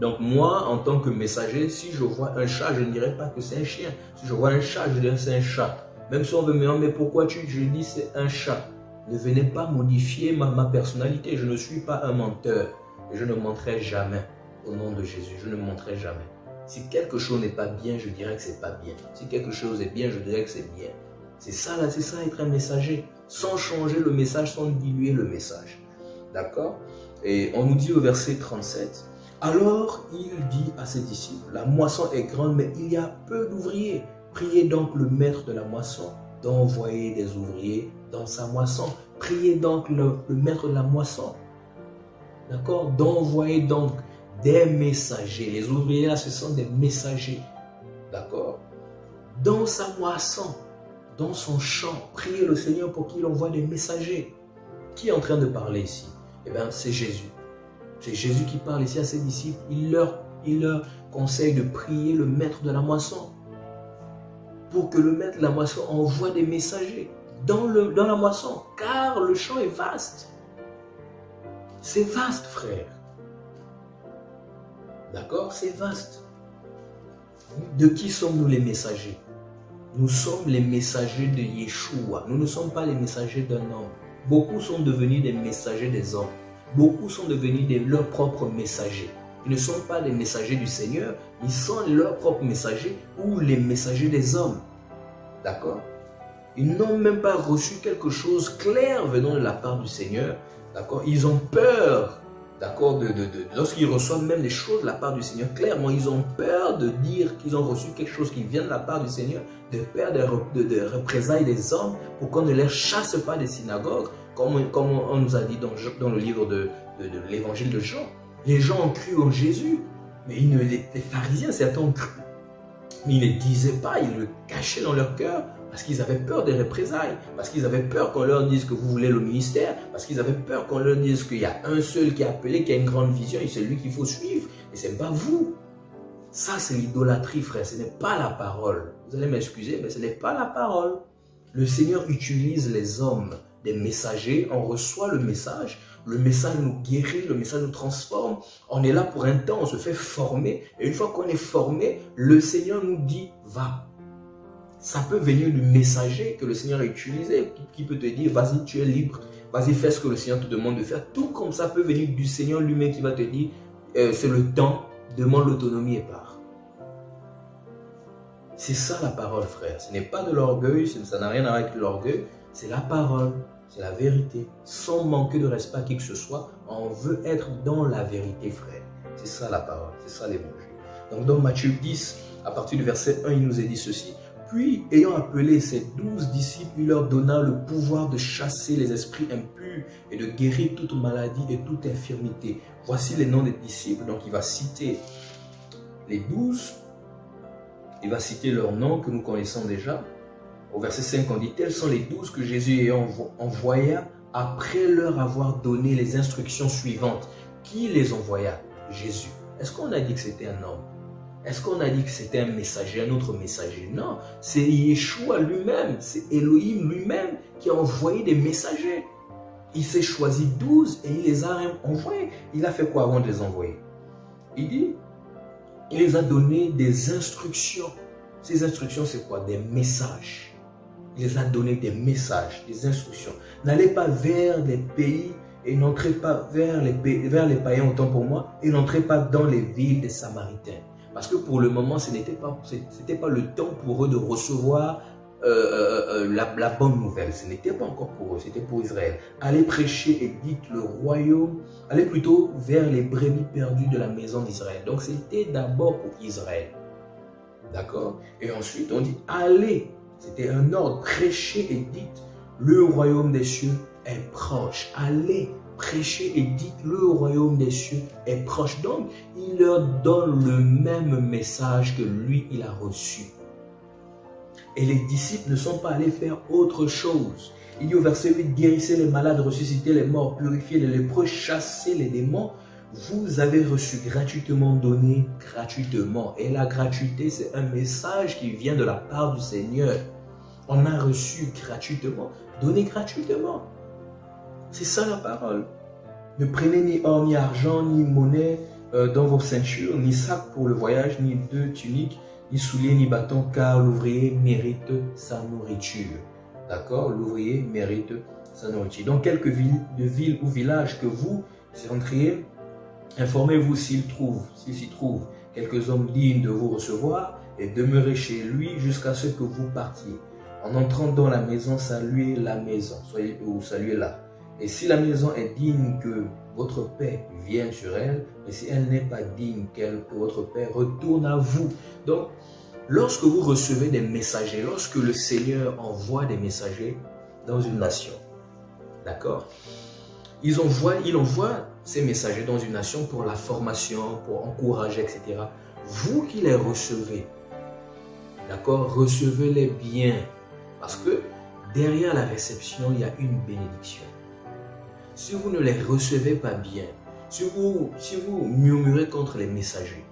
Donc moi, en tant que messager, si je vois un chat, je ne dirais pas que c'est un chien. Si je vois un chat, je dirais que c'est un chat. Même si on veut me dire, mais pourquoi je dis c'est un chat? Ne venez pas modifier ma personnalité. Je ne suis pas un menteur. Et je ne mentirai jamais. Au nom de Jésus, je ne mentirai jamais. Si quelque chose n'est pas bien, je dirais que c'est pas bien. Si quelque chose est bien, je dirais que c'est bien. C'est ça là, c'est ça être un messager. Sans changer le message, sans diluer le message. D'accord? Et on nous dit au verset 37, alors il dit à ses disciples, la moisson est grande, mais il y a peu d'ouvriers. Priez donc le maître de la moisson d'envoyer des ouvriers dans sa moisson. Priez donc le maître de la moisson. D'accord? D'envoyer donc des messagers. Les ouvriers là, ce sont des messagers. D'accord? Dans sa moisson, dans son champ, priez le Seigneur pour qu'il envoie des messagers. Qui est en train de parler ici? Eh bien, c'est Jésus. C'est Jésus qui parle ici à ses disciples. Il leur conseille de prier le maître de la moisson. Pour que le maître de la moisson envoie des messagers dans la moisson. Car le champ est vaste. C'est vaste, frère. D'accord? C'est vaste. De qui sommes-nous les messagers? Nous sommes les messagers de Yeshua. Nous ne sommes pas les messagers d'un homme. Beaucoup sont devenus des messagers des hommes. Beaucoup sont devenus leurs propres messagers. Ils ne sont pas les messagers du Seigneur, ils sont leurs propres messagers ou les messagers des hommes. D'accord? Ils n'ont même pas reçu quelque chose clair venant de la part du Seigneur. D'accord? Ils ont peur. D'accord? Lorsqu'ils reçoivent même des choses de la part du Seigneur, clairement, ils ont peur de dire qu'ils ont reçu quelque chose qui vient de la part du Seigneur, de peur de représailles des hommes pour qu'on ne les chasse pas des synagogues, comme on nous a dit dans le livre de l'évangile de Jean. Les gens ont cru en Jésus, mais les pharisiens, certains ont cru. Mais ils ne disaient pas, ils le cachaient dans leur cœur parce qu'ils avaient peur des représailles, parce qu'ils avaient peur qu'on leur dise que vous voulez le ministère, parce qu'ils avaient peur qu'on leur dise qu'il y a un seul qui est appelé, qui a une grande vision et c'est lui qu'il faut suivre. Et ce n'est pas vous. Ça, c'est l'idolâtrie, frère. Ce n'est pas la parole. Vous allez m'excuser, mais ce n'est pas la parole. Le Seigneur utilise les hommes, des messagers. On reçoit le message nous guérit, le message nous transforme. On est là pour un temps, on se fait former. Et une fois qu'on est formé, le Seigneur nous dit, va. Ça peut venir du messager que le Seigneur a utilisé, qui peut te dire, vas-y, tu es libre. Vas-y, fais ce que le Seigneur te demande de faire. Tout comme ça peut venir du Seigneur lui-même qui va te dire, c'est le temps, demande l'autonomie et pars. C'est ça la parole, frère. Ce n'est pas de l'orgueil, ça n'a rien à voir avec l'orgueil. C'est la parole, c'est la vérité. Sans manquer de respect à qui que ce soit, on veut être dans la vérité, frère. C'est ça la parole, c'est ça l'évangile. Donc dans Matthieu 10, à partir du verset 1, il nous est dit ceci. Puis, ayant appelé ses 12 disciples, il leur donna le pouvoir de chasser les esprits impurs et de guérir toute maladie et toute infirmité. Voici les noms des disciples. Donc, il va citer les 12. Il va citer leurs noms que nous connaissons déjà. Au verset 5, on dit, tels sont les 12 que Jésus envoya après leur avoir donné les instructions suivantes. Qui les envoya? Jésus. Est-ce qu'on a dit que c'était un homme? Est-ce qu'on a dit que c'était un messager, un autre messager? Non, c'est Yeshua lui-même, c'est Elohim lui-même qui a envoyé des messagers. Il s'est choisi 12 et il les a envoyés. Il a fait quoi avant de les envoyer? Il dit, il les a donné des instructions. Ces instructions, c'est quoi? Des messages. Il les a donné des messages, des instructions. N'allez pas vers les pays et n'entrez pas vers les païens, autant pour moi, et n'entrez pas dans les villes des Samaritains. Parce que pour le moment, ce n'était pas le temps pour eux de recevoir la bonne nouvelle. Ce n'était pas encore pour eux, c'était pour Israël. Allez prêcher et dites le royaume, allez plutôt vers les brebis perdues de la maison d'Israël. Donc c'était d'abord pour Israël. D'accord? Et ensuite on dit allez, c'était un ordre, prêchez et dites le royaume des cieux est proche. Allez, prêchez et dites le royaume des cieux est proche. Donc, il leur donne le même message que lui, il a reçu. Et les disciples ne sont pas allés faire autre chose. Il dit au verset 8, guérissez les malades, ressuscitez les morts, purifiez les lépreux, chassez les démons. Vous avez reçu gratuitement, donné gratuitement. Et la gratuité, c'est un message qui vient de la part du Seigneur. On a reçu gratuitement, donné gratuitement. C'est ça la parole. Ne prenez ni or, ni argent, ni monnaie dans vos ceintures, ni sac pour le voyage, ni deux tuniques, ni souliers, ni bâtons, car l'ouvrier mérite sa nourriture. D'accord? L'ouvrier mérite sa nourriture. Dans quelques villes ou villages que vous rentriez, informez-vous s'il s'y trouve quelques hommes dignes de vous recevoir et demeurez chez lui jusqu'à ce que vous partiez. En entrant dans la maison, saluez la maison, saluez-la. Et si la maison est digne, que votre paix vienne sur elle, et si elle n'est pas digne, que votre paix retourne à vous. Donc, lorsque vous recevez des messagers, lorsque le Seigneur envoie des messagers dans une nation, d'accord, il envoie ces messagers dans une nation pour la formation, pour encourager, etc. Vous qui les recevez, d'accord, recevez-les bien, parce que derrière la réception, il y a une bénédiction. Si vous ne les recevez pas bien, si vous murmurez contre les messagers,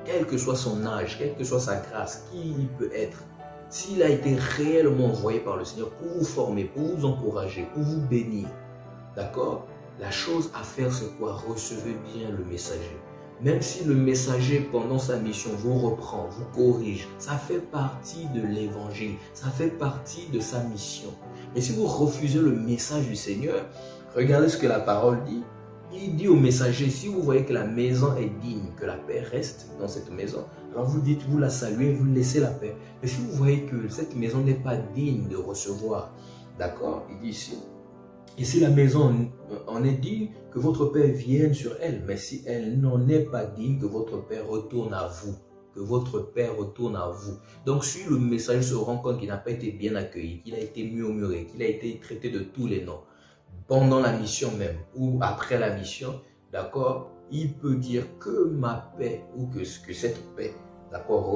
quel que soit son âge, quelle que soit sa grâce, qui il peut être, s'il a été réellement envoyé par le Seigneur pour vous former, pour vous encourager, pour vous bénir, d'accord? La chose à faire, c'est quoi? Recevez bien le messager. Même si le messager, pendant sa mission, vous reprend, vous corrige, ça fait partie de l'évangile, ça fait partie de sa mission. Mais si vous refusez le message du Seigneur, regardez ce que la parole dit. Il dit au messager, si vous voyez que la maison est digne, que la paix reste dans cette maison, alors vous dites, vous la saluez, vous laissez la paix. Mais si vous voyez que cette maison n'est pas digne de recevoir, d'accord, il dit ici, et si la maison en est digne, que votre paix vienne sur elle. Mais si elle n'en est pas digne, que votre paix retourne à vous. Que votre paix retourne à vous. Donc si le messager se rend compte qu'il n'a pas été bien accueilli, qu'il a été murmuré, qu'il a été traité de tous les noms, pendant la mission même, ou après la mission, d'accord, il peut dire que ma paix ou que cette paix, d'accord,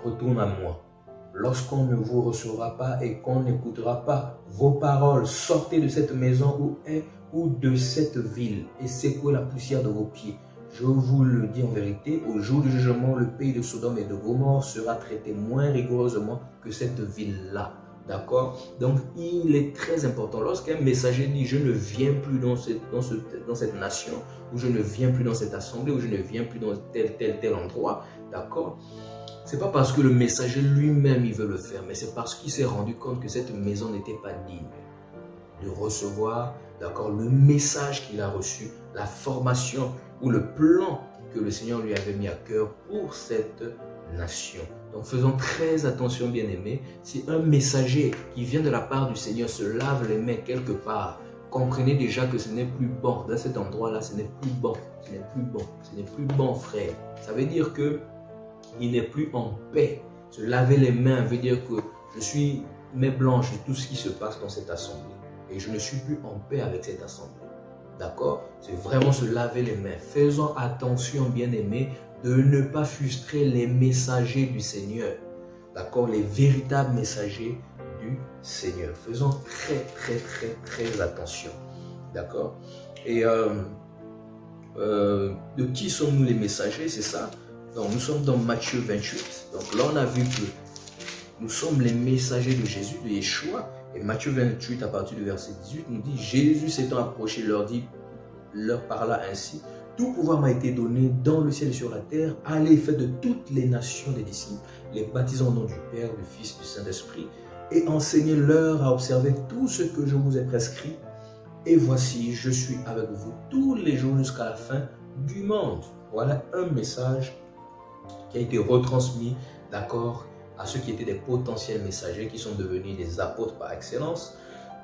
retourne à moi. Lorsqu'on ne vous recevra pas et qu'on n'écoutera pas vos paroles, sortez de cette maison ou de cette ville et secouez la poussière de vos pieds. Je vous le dis en vérité, au jour du jugement, le pays de Sodome et de Gomorrhe sera traité moins rigoureusement que cette ville-là. D'accord? Donc, il est très important. Lorsqu'un messager dit « Je ne viens plus dans cette nation » ou « Je ne viens plus dans cette assemblée » ou « Je ne viens plus dans tel endroit », d'accord? C'est pas parce que le messager lui-même il veut le faire, mais c'est parce qu'il s'est rendu compte que cette maison n'était pas digne de recevoir, d'accord, le message qu'il a reçu, la formation ou le plan que le Seigneur lui avait mis à cœur pour cette nation. Donc faisons très attention, bien-aimés. Si un messager qui vient de la part du Seigneur se lave les mains quelque part, comprenez déjà que ce n'est plus bon. Dans cet endroit-là, ce n'est plus bon. Ce n'est plus bon. Ce n'est plus bon, frère. Ça veut dire que il n'est plus en paix. Se laver les mains veut dire que je suis main blanche de tout ce qui se passe dans cette assemblée. Et je ne suis plus en paix avec cette assemblée. D'accord? C'est vraiment se laver les mains. Faisons attention, bien-aimés, de ne pas frustrer les messagers du Seigneur. D'accord? Les véritables messagers du Seigneur. Faisons très attention. D'accord? Et de qui sommes-nous les messagers? C'est ça. Donc nous sommes dans Matthieu 28. Donc là on a vu que nous sommes les messagers de Jésus, de Yeshua. Et Matthieu 28 à partir du verset 18 nous dit: Jésus s'étant approché leur parla ainsi: tout pouvoir m'a été donné dans le ciel et sur la terre. Allez, faites de toutes les nations des disciples, les baptisant au nom du Père, du Fils, du Saint-Esprit, et enseignez-leur à observer tout ce que je vous ai prescrit. Et voici, je suis avec vous tous les jours jusqu'à la fin du monde. Voilà un message qui a été retransmis, d'accord, à ceux qui étaient des potentiels messagers, qui sont devenus des apôtres par excellence.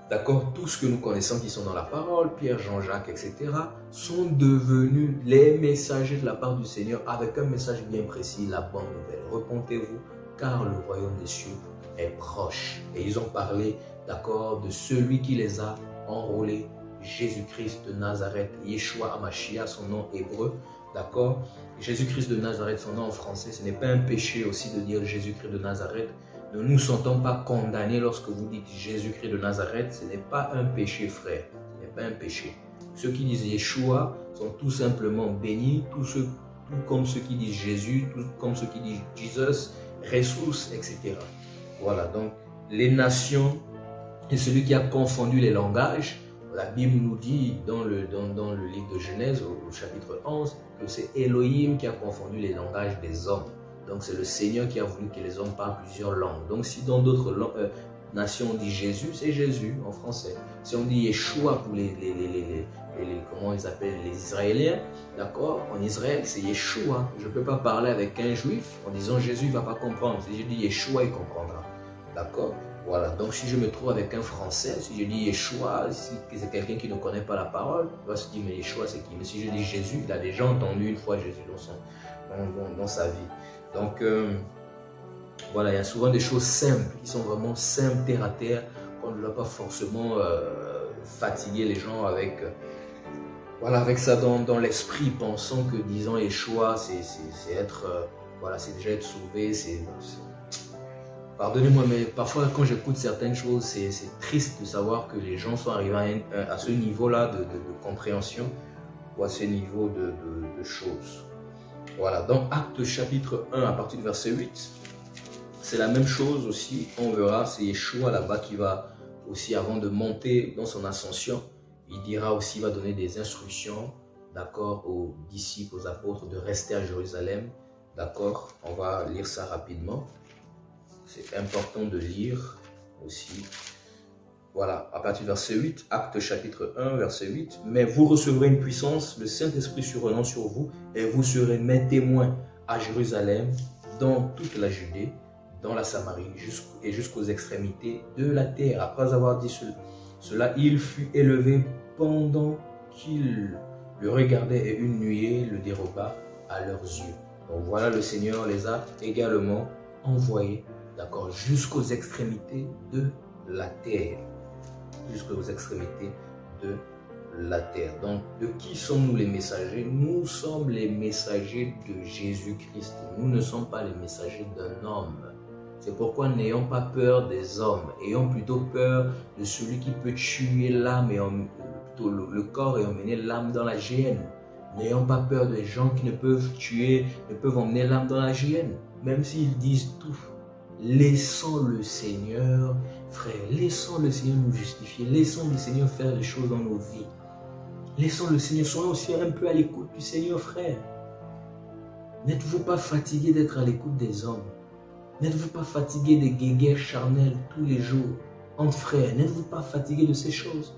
D'accord, tout ce que nous connaissons qui sont dans la parole, Pierre, Jean-Jacques, etc., sont devenus les messagers de la part du Seigneur avec un message bien précis, la bonne nouvelle. Repentez-vous, car le royaume des cieux est proche. Et ils ont parlé, d'accord, de celui qui les a enrôlés, Jésus-Christ de Nazareth, Yeshua HaMashiach, son nom hébreu, d'accord. Jésus-Christ de Nazareth, son nom en français, ce n'est pas un péché aussi de dire Jésus-Christ de Nazareth. Ne nous sentons pas condamnés lorsque vous dites Jésus-Christ de Nazareth. Ce n'est pas un péché, frère. Ce n'est pas un péché. Ceux qui disent Yeshua sont tout simplement bénis, tout comme ceux qui disent Jésus, tout comme ceux qui disent Jesus, ressources, etc. Voilà, donc les nations et celui qui a confondu les langages. La Bible nous dit dans le livre de Genèse, au chapitre 11, que c'est Elohim qui a confondu les langages des hommes. Donc c'est le Seigneur qui a voulu que les hommes parlent plusieurs langues. Donc si dans d'autres nations on dit Jésus, c'est Jésus en français. Si on dit Yeshua pour comment ils appellent les Israéliens, d'accord, en Israël c'est Yeshua. Je ne peux pas parler avec un juif en disant Jésus, il ne va pas comprendre. Si je dis Yeshua, il comprendra. D'accord? Voilà, donc si je me trouve avec un Français, si je dis Yeshua, si c'est quelqu'un qui ne connaît pas la parole, il va se dire mais Yeshua c'est qui? Mais si je dis Jésus, il a déjà entendu une fois Jésus dans sa vie. Donc voilà, il y a souvent des choses simples, qui sont vraiment simples, terre à terre, qu'on ne doit pas forcément fatiguer les gens avec, voilà, avec ça dans l'esprit, pensant que disant Yeshua, c'est être, voilà, c'est déjà être sauvé, pardonnez-moi, mais parfois quand j'écoute certaines choses, c'est triste de savoir que les gens sont arrivés à ce niveau-là de compréhension ou à ce niveau de choses. Voilà, dans Actes chapitre 1 à partir du verset 8, c'est la même chose aussi, on verra, c'est Yeshua là-bas qui va aussi, avant de monter dans son ascension, il dira aussi, il va donner des instructions, d'accord, aux disciples, aux apôtres de rester à Jérusalem, d'accord, on va lire ça rapidement. C'est important de lire aussi. Voilà, à partir du verset 8, Actes chapitre 1, verset 8. « Mais vous recevrez une puissance, le Saint-Esprit survenant sur vous, et vous serez mes témoins à Jérusalem, dans toute la Judée, dans la Samarie, et jusqu'aux extrémités de la terre. » Après avoir dit cela, il fut élevé pendant qu'il le regardait, et une nuée le déroba à leurs yeux. Donc voilà, le Seigneur les a également envoyés, d'accord, jusqu'aux extrémités de la terre. Jusqu'aux extrémités de la terre. Donc, de qui sommes-nous les messagers? Nous sommes les messagers de Jésus-Christ. Nous ne sommes pas les messagers d'un homme. C'est pourquoi n'ayons pas peur des hommes. Ayons plutôt peur de celui qui peut tuer l'âme et plutôt le corps et emmener l'âme dans la géhenne. N'ayons pas peur des gens qui ne peuvent tuer, ne peuvent emmener l'âme dans la géhenne. Même s'ils disent tout. Laissons le Seigneur, frère, laissons le Seigneur nous justifier. Laissons le Seigneur faire les choses dans nos vies. Laissons le Seigneur, soyons aussi un peu à l'écoute du Seigneur, frère. N'êtes-vous pas fatigué d'être à l'écoute des hommes? N'êtes-vous pas fatigué des guéguerres charnelles tous les jours entre frères? N'êtes-vous pas fatigué de ces choses?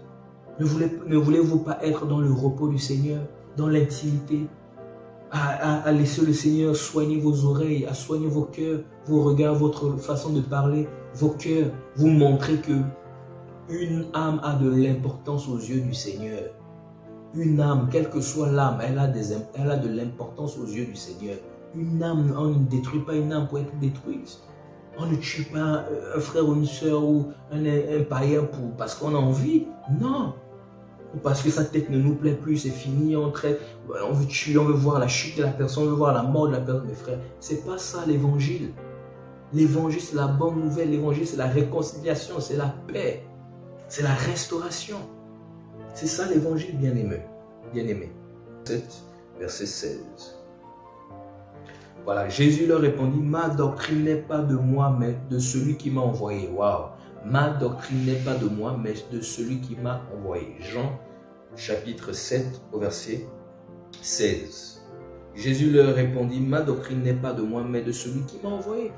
Ne voulez-vous pas être dans le repos du Seigneur, dans l'intimité, à laisser le Seigneur soigner vos oreilles, à soigner vos cœurs, vos regards, votre façon de parler, vos cœurs, vous montrer que une âme a de l'importance aux yeux du Seigneur. Une âme, quelle que soit l'âme, elle a de l'importance aux yeux du Seigneur. Une âme, on ne détruit pas une âme pour être détruite. On ne tue pas un frère ou une soeur ou un païen parce qu'on a envie. Non. Ou parce que sa tête ne nous plaît plus, c'est fini, on veut tuer, on veut voir la chute de la personne, on veut voir la mort de la personne. Mes frères, c'est pas ça l'évangile. L'évangile, c'est la bonne nouvelle. L'évangile, c'est la réconciliation, c'est la paix, c'est la restauration. C'est ça l'évangile, bien-aimé. Bien-aimé. 7, verset 16. Voilà, Jésus leur répondit, ma doctrine n'est pas de moi, mais de celui qui m'a envoyé. Waouh! Ma doctrine n'est pas de moi, mais de celui qui m'a envoyé. Jean, chapitre 7, au verset 16. Jésus leur répondit, ma doctrine n'est pas de moi, mais de celui qui m'a envoyé.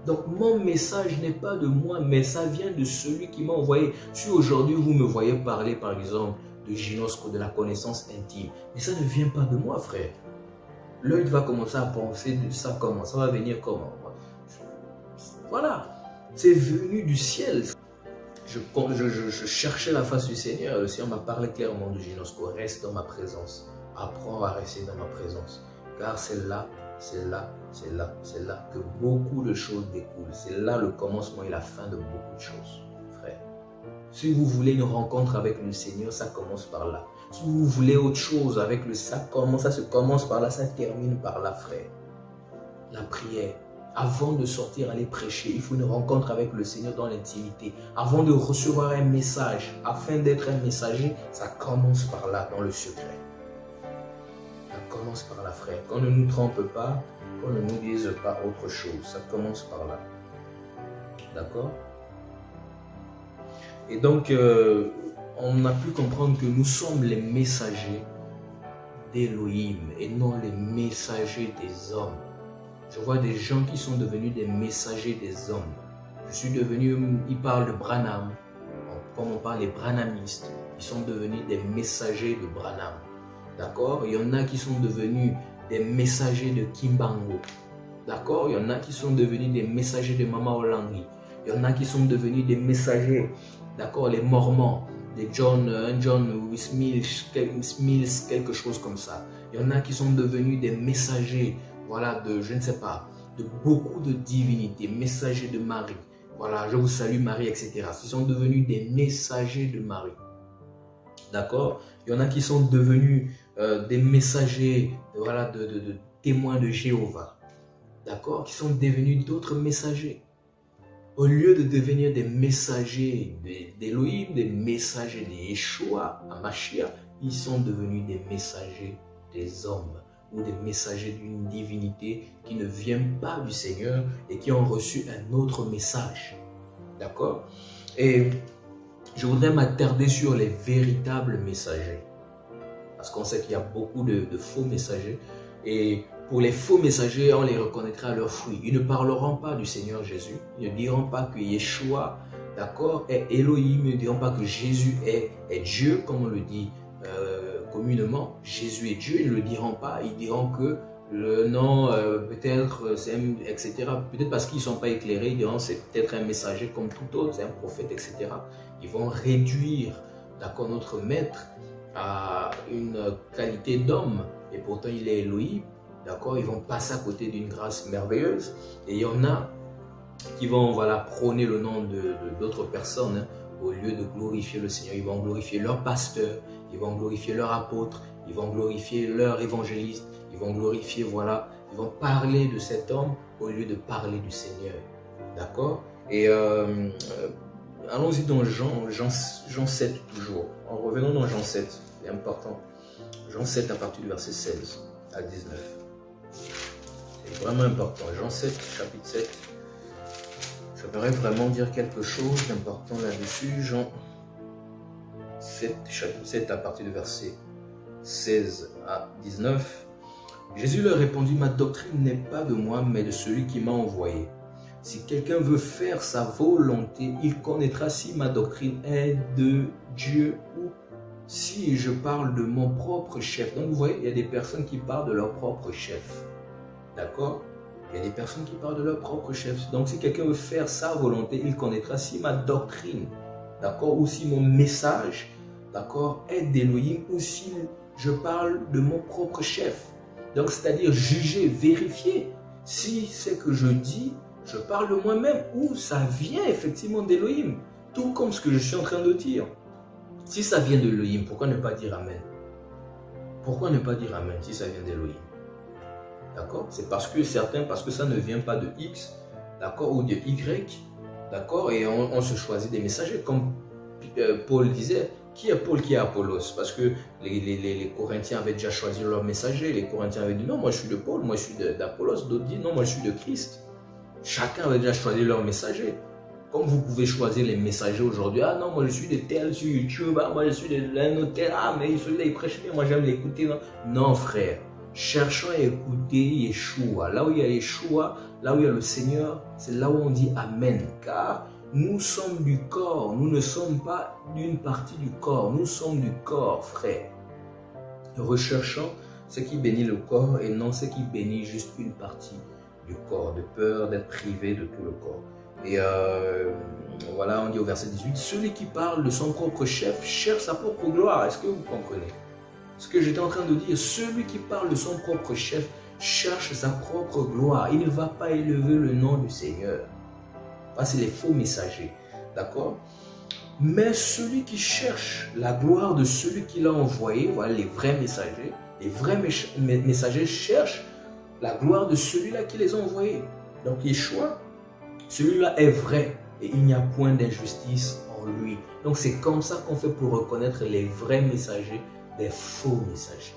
Donc, mon message n'est pas de moi, mais ça vient de celui qui m'a envoyé. Si aujourd'hui, vous me voyez parler, par exemple, de gynosco, de la connaissance intime, mais ça ne vient pas de moi, frère. L'œil va commencer à penser de ça comment, ça va venir comment. Voilà, c'est venu du ciel. Je cherchais la face du Seigneur. Le Seigneur m'a parlé clairement de gynosco. Reste dans ma présence. Apprends à rester dans ma présence. Car c'est là que beaucoup de choses découlent. C'est là le commencement et la fin de beaucoup de choses, frère. Si vous voulez une rencontre avec le Seigneur, ça commence par là. Si vous voulez autre chose avec le ça se commence par là, ça termine par là, frère. La prière. Avant de sortir, aller prêcher, il faut une rencontre avec le Seigneur dans l'intimité. Avant de recevoir un message, afin d'être un messager, ça commence par là, dans le secret. Ça commence par là, frère. Qu'on ne nous trompe pas, qu'on ne nous dise pas autre chose. Ça commence par là. D'accord? Et donc, on a pu comprendre que nous sommes les messagers d'Élohim et non les messagers des hommes. Je vois des gens qui sont devenus des messagers des hommes. Je suis devenu, ils parlent de Branham, comme on parle des Branhamistes, ils sont devenus des messagers de Branham. D'accord? Il y en a qui sont devenus des messagers de Kimbango. D'accord? Il y en a qui sont devenus des messagers de Mama Olangi. Il y en a qui sont devenus des messagers, d'accord, les Mormons, des John Smith, quelque chose comme ça. Il y en a qui sont devenus des messagers, voilà, de, je ne sais pas, de beaucoup de divinités, messagers de Marie. Voilà, je vous salue Marie, etc. Ils sont devenus des messagers de Marie. D'accord? Il y en a qui sont devenus des messagers, voilà, de témoins de Jéhovah. D'accord? Qui sont devenus d'autres messagers. Au lieu de devenir des messagers d'Élohim, des messagers de Yeshua, à Mashiach, ils sont devenus des messagers des hommes ou des messagers d'une divinité qui ne vient pas du Seigneur et qui ont reçu un autre message. D'accord? Et je voudrais m'attarder sur les véritables messagers. Parce qu'on sait qu'il y a beaucoup de faux messagers. Et pour les faux messagers, on les reconnaîtra à leurs fruits. Ils ne parleront pas du Seigneur Jésus. Ils ne diront pas que Yeshua, d'accord, est Elohim. Ils ne diront pas que Jésus est Dieu, comme on le dit communément. Jésus est Dieu. Ils ne le diront pas. Ils diront que le nom, peut-être, etc. Peut-être parce qu'ils ne sont pas éclairés. Ils diront c'est peut-être un messager comme tout autre, c'est un prophète, etc. Ils vont réduire, d'accord, notre maître à une qualité d'homme. Et pourtant, il est Elohim. D'accord, ils vont passer à côté d'une grâce merveilleuse. Et il y en a qui vont, voilà, prôner le nom d'autres personnes, hein, au lieu de glorifier le Seigneur, ils vont glorifier leur pasteur, ils vont glorifier leur apôtre, ils vont glorifier leur évangéliste, ils vont glorifier, voilà, ils vont parler de cet homme au lieu de parler du Seigneur. D'accord? Et allons-y dans Jean 7 toujours. En revenant dans Jean 7, c'est important. Jean 7 à partir du verset 16 à 19. C'est vraiment important. Jean 7, chapitre 7. J'aimerais vraiment dire quelque chose d'important là-dessus. Jean 7, chapitre 7 à partir du verset 16 à 19. Jésus leur répondit, ma doctrine n'est pas de moi, mais de celui qui m'a envoyé. Si quelqu'un veut faire sa volonté, il connaîtra si ma doctrine est de Dieu ou si je parle de mon propre chef. Donc vous voyez, il y a des personnes qui parlent de leur propre chef. D'accord? Il y a des personnes qui parlent de leur propre chef. Donc si quelqu'un veut faire sa volonté, il connaîtra si ma doctrine, d'accord, ou si mon message, d'accord, est d'Élohim, ou si je parle de mon propre chef. Donc c'est-à-dire juger, vérifier si c'est que je dis, je parle de moi-même, ou ça vient effectivement d'Élohim. Tout comme ce que je suis en train de dire. Si ça vient d'Élohim, pourquoi ne pas dire Amen? Pourquoi ne pas dire Amen si ça vient d'Élohim? D'accord? C'est parce que certains, parce que ça ne vient pas de X, d'accord, ou de Y, d'accord, et on se choisit des messagers, comme Paul disait, qui est Paul, qui est Apollos? Parce que les Corinthiens avaient déjà choisi leur messager, les Corinthiens avaient dit non, moi je suis de Paul, moi je suis d'Apollos, d'autres disent non, moi je suis de Christ. Chacun avait déjà choisi leur messager. Comme vous pouvez choisir les messagers aujourd'hui, ah non, moi je suis de tel sur YouTube, ah moi je suis de l'un autre tel, ah mais celui-là il prêche bien, moi j'aime l'écouter. Non frère, cherchons à écouter Yeshua. Là où il y a Yeshua, là où il y a le Seigneur, c'est là où on dit Amen. Car nous sommes du corps, nous ne sommes pas d'une partie du corps, nous sommes du corps, frère. Recherchons ce qui bénit le corps et non ce qui bénit juste une partie du corps, de peur d'être privé de tout le corps. Et voilà, on dit au verset 18, celui qui parle de son propre chef cherche sa propre gloire. Est-ce que vous comprenez ce que j'étais en train de dire? Celui qui parle de son propre chef cherche sa propre gloire. Il ne va pas élever le nom du Seigneur. C'est les faux messagers, d'accord? Mais celui qui cherche la gloire de celui qui l'a envoyé, voilà les vrais messagers, messagers cherchent la gloire de celui-là qui les a envoyés. Donc Yeshua, celui-là est vrai et il n'y a point d'injustice en lui. Donc c'est comme ça qu'on fait pour reconnaître les vrais messagers des faux messagers.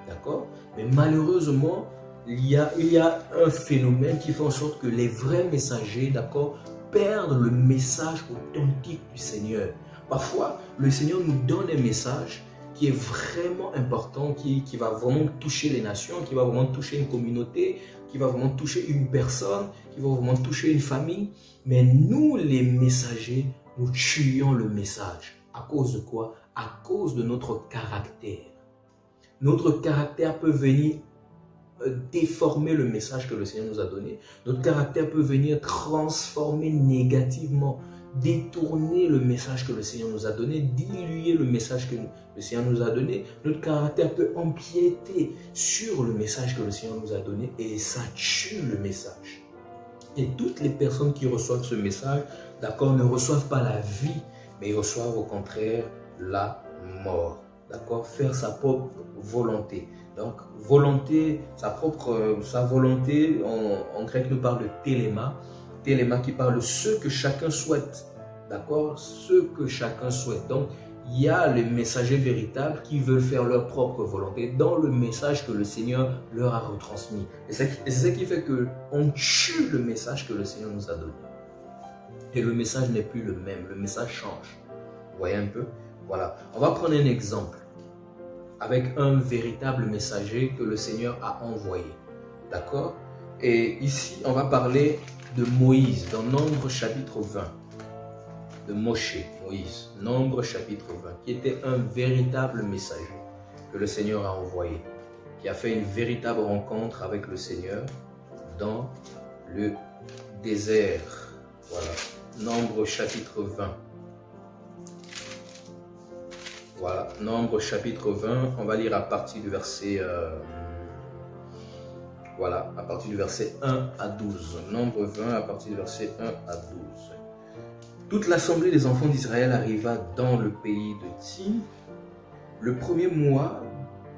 D'accord? Mais malheureusement, il y a un phénomène qui fait en sorte que les vrais messagers, d'accord, perdent le message authentique du Seigneur. Parfois, le Seigneur nous donne un message qui est vraiment important, qui va vraiment toucher les nations, qui va vraiment toucher une communauté, qui va vraiment toucher une personne, qui va vraiment toucher une famille. Mais nous, les messagers, nous tuons le message. À cause de quoi? À cause de notre caractère. Notre caractère peut venir déformer le message que le Seigneur nous a donné. Notre caractère peut venir transformer négativement, détourner le message que le Seigneur nous a donné, diluer le message que le Seigneur nous a donné. Notre caractère peut empiéter sur le message que le Seigneur nous a donné et ça tue le message. Et toutes les personnes qui reçoivent ce message, d'accord, ne reçoivent pas la vie, mais ils reçoivent au contraire la mort. D'accord, faire sa propre volonté. Donc, volonté, sa volonté, en grec nous parle de téléma. Téléma qui parle de ce que chacun souhaite. D'accord, ce que chacun souhaite. Donc, il y a les messagers véritables qui veulent faire leur propre volonté dans le message que le Seigneur leur a retransmis. Et c'est ça qui fait qu'on tue le message que le Seigneur nous a donné. Et le message n'est plus le même, le message change. Vous voyez un peu? Voilà. On va prendre un exemple avec un véritable messager que le Seigneur a envoyé. D'accord? Et ici, on va parler de Moïse dans Nombre chapitre 20. De Moïse, Nombre chapitre 20, qui était un véritable messager que le Seigneur a envoyé, qui a fait une véritable rencontre avec le Seigneur dans le désert. Voilà, Nombre chapitre 20. Voilà, Nombre chapitre 20, on va lire à partir du verset, voilà, à partir du verset 1 à 12. Nombre 20 à partir du verset 1 à 12. Toute l'assemblée des enfants d'Israël arriva dans le pays de Tsin le premier mois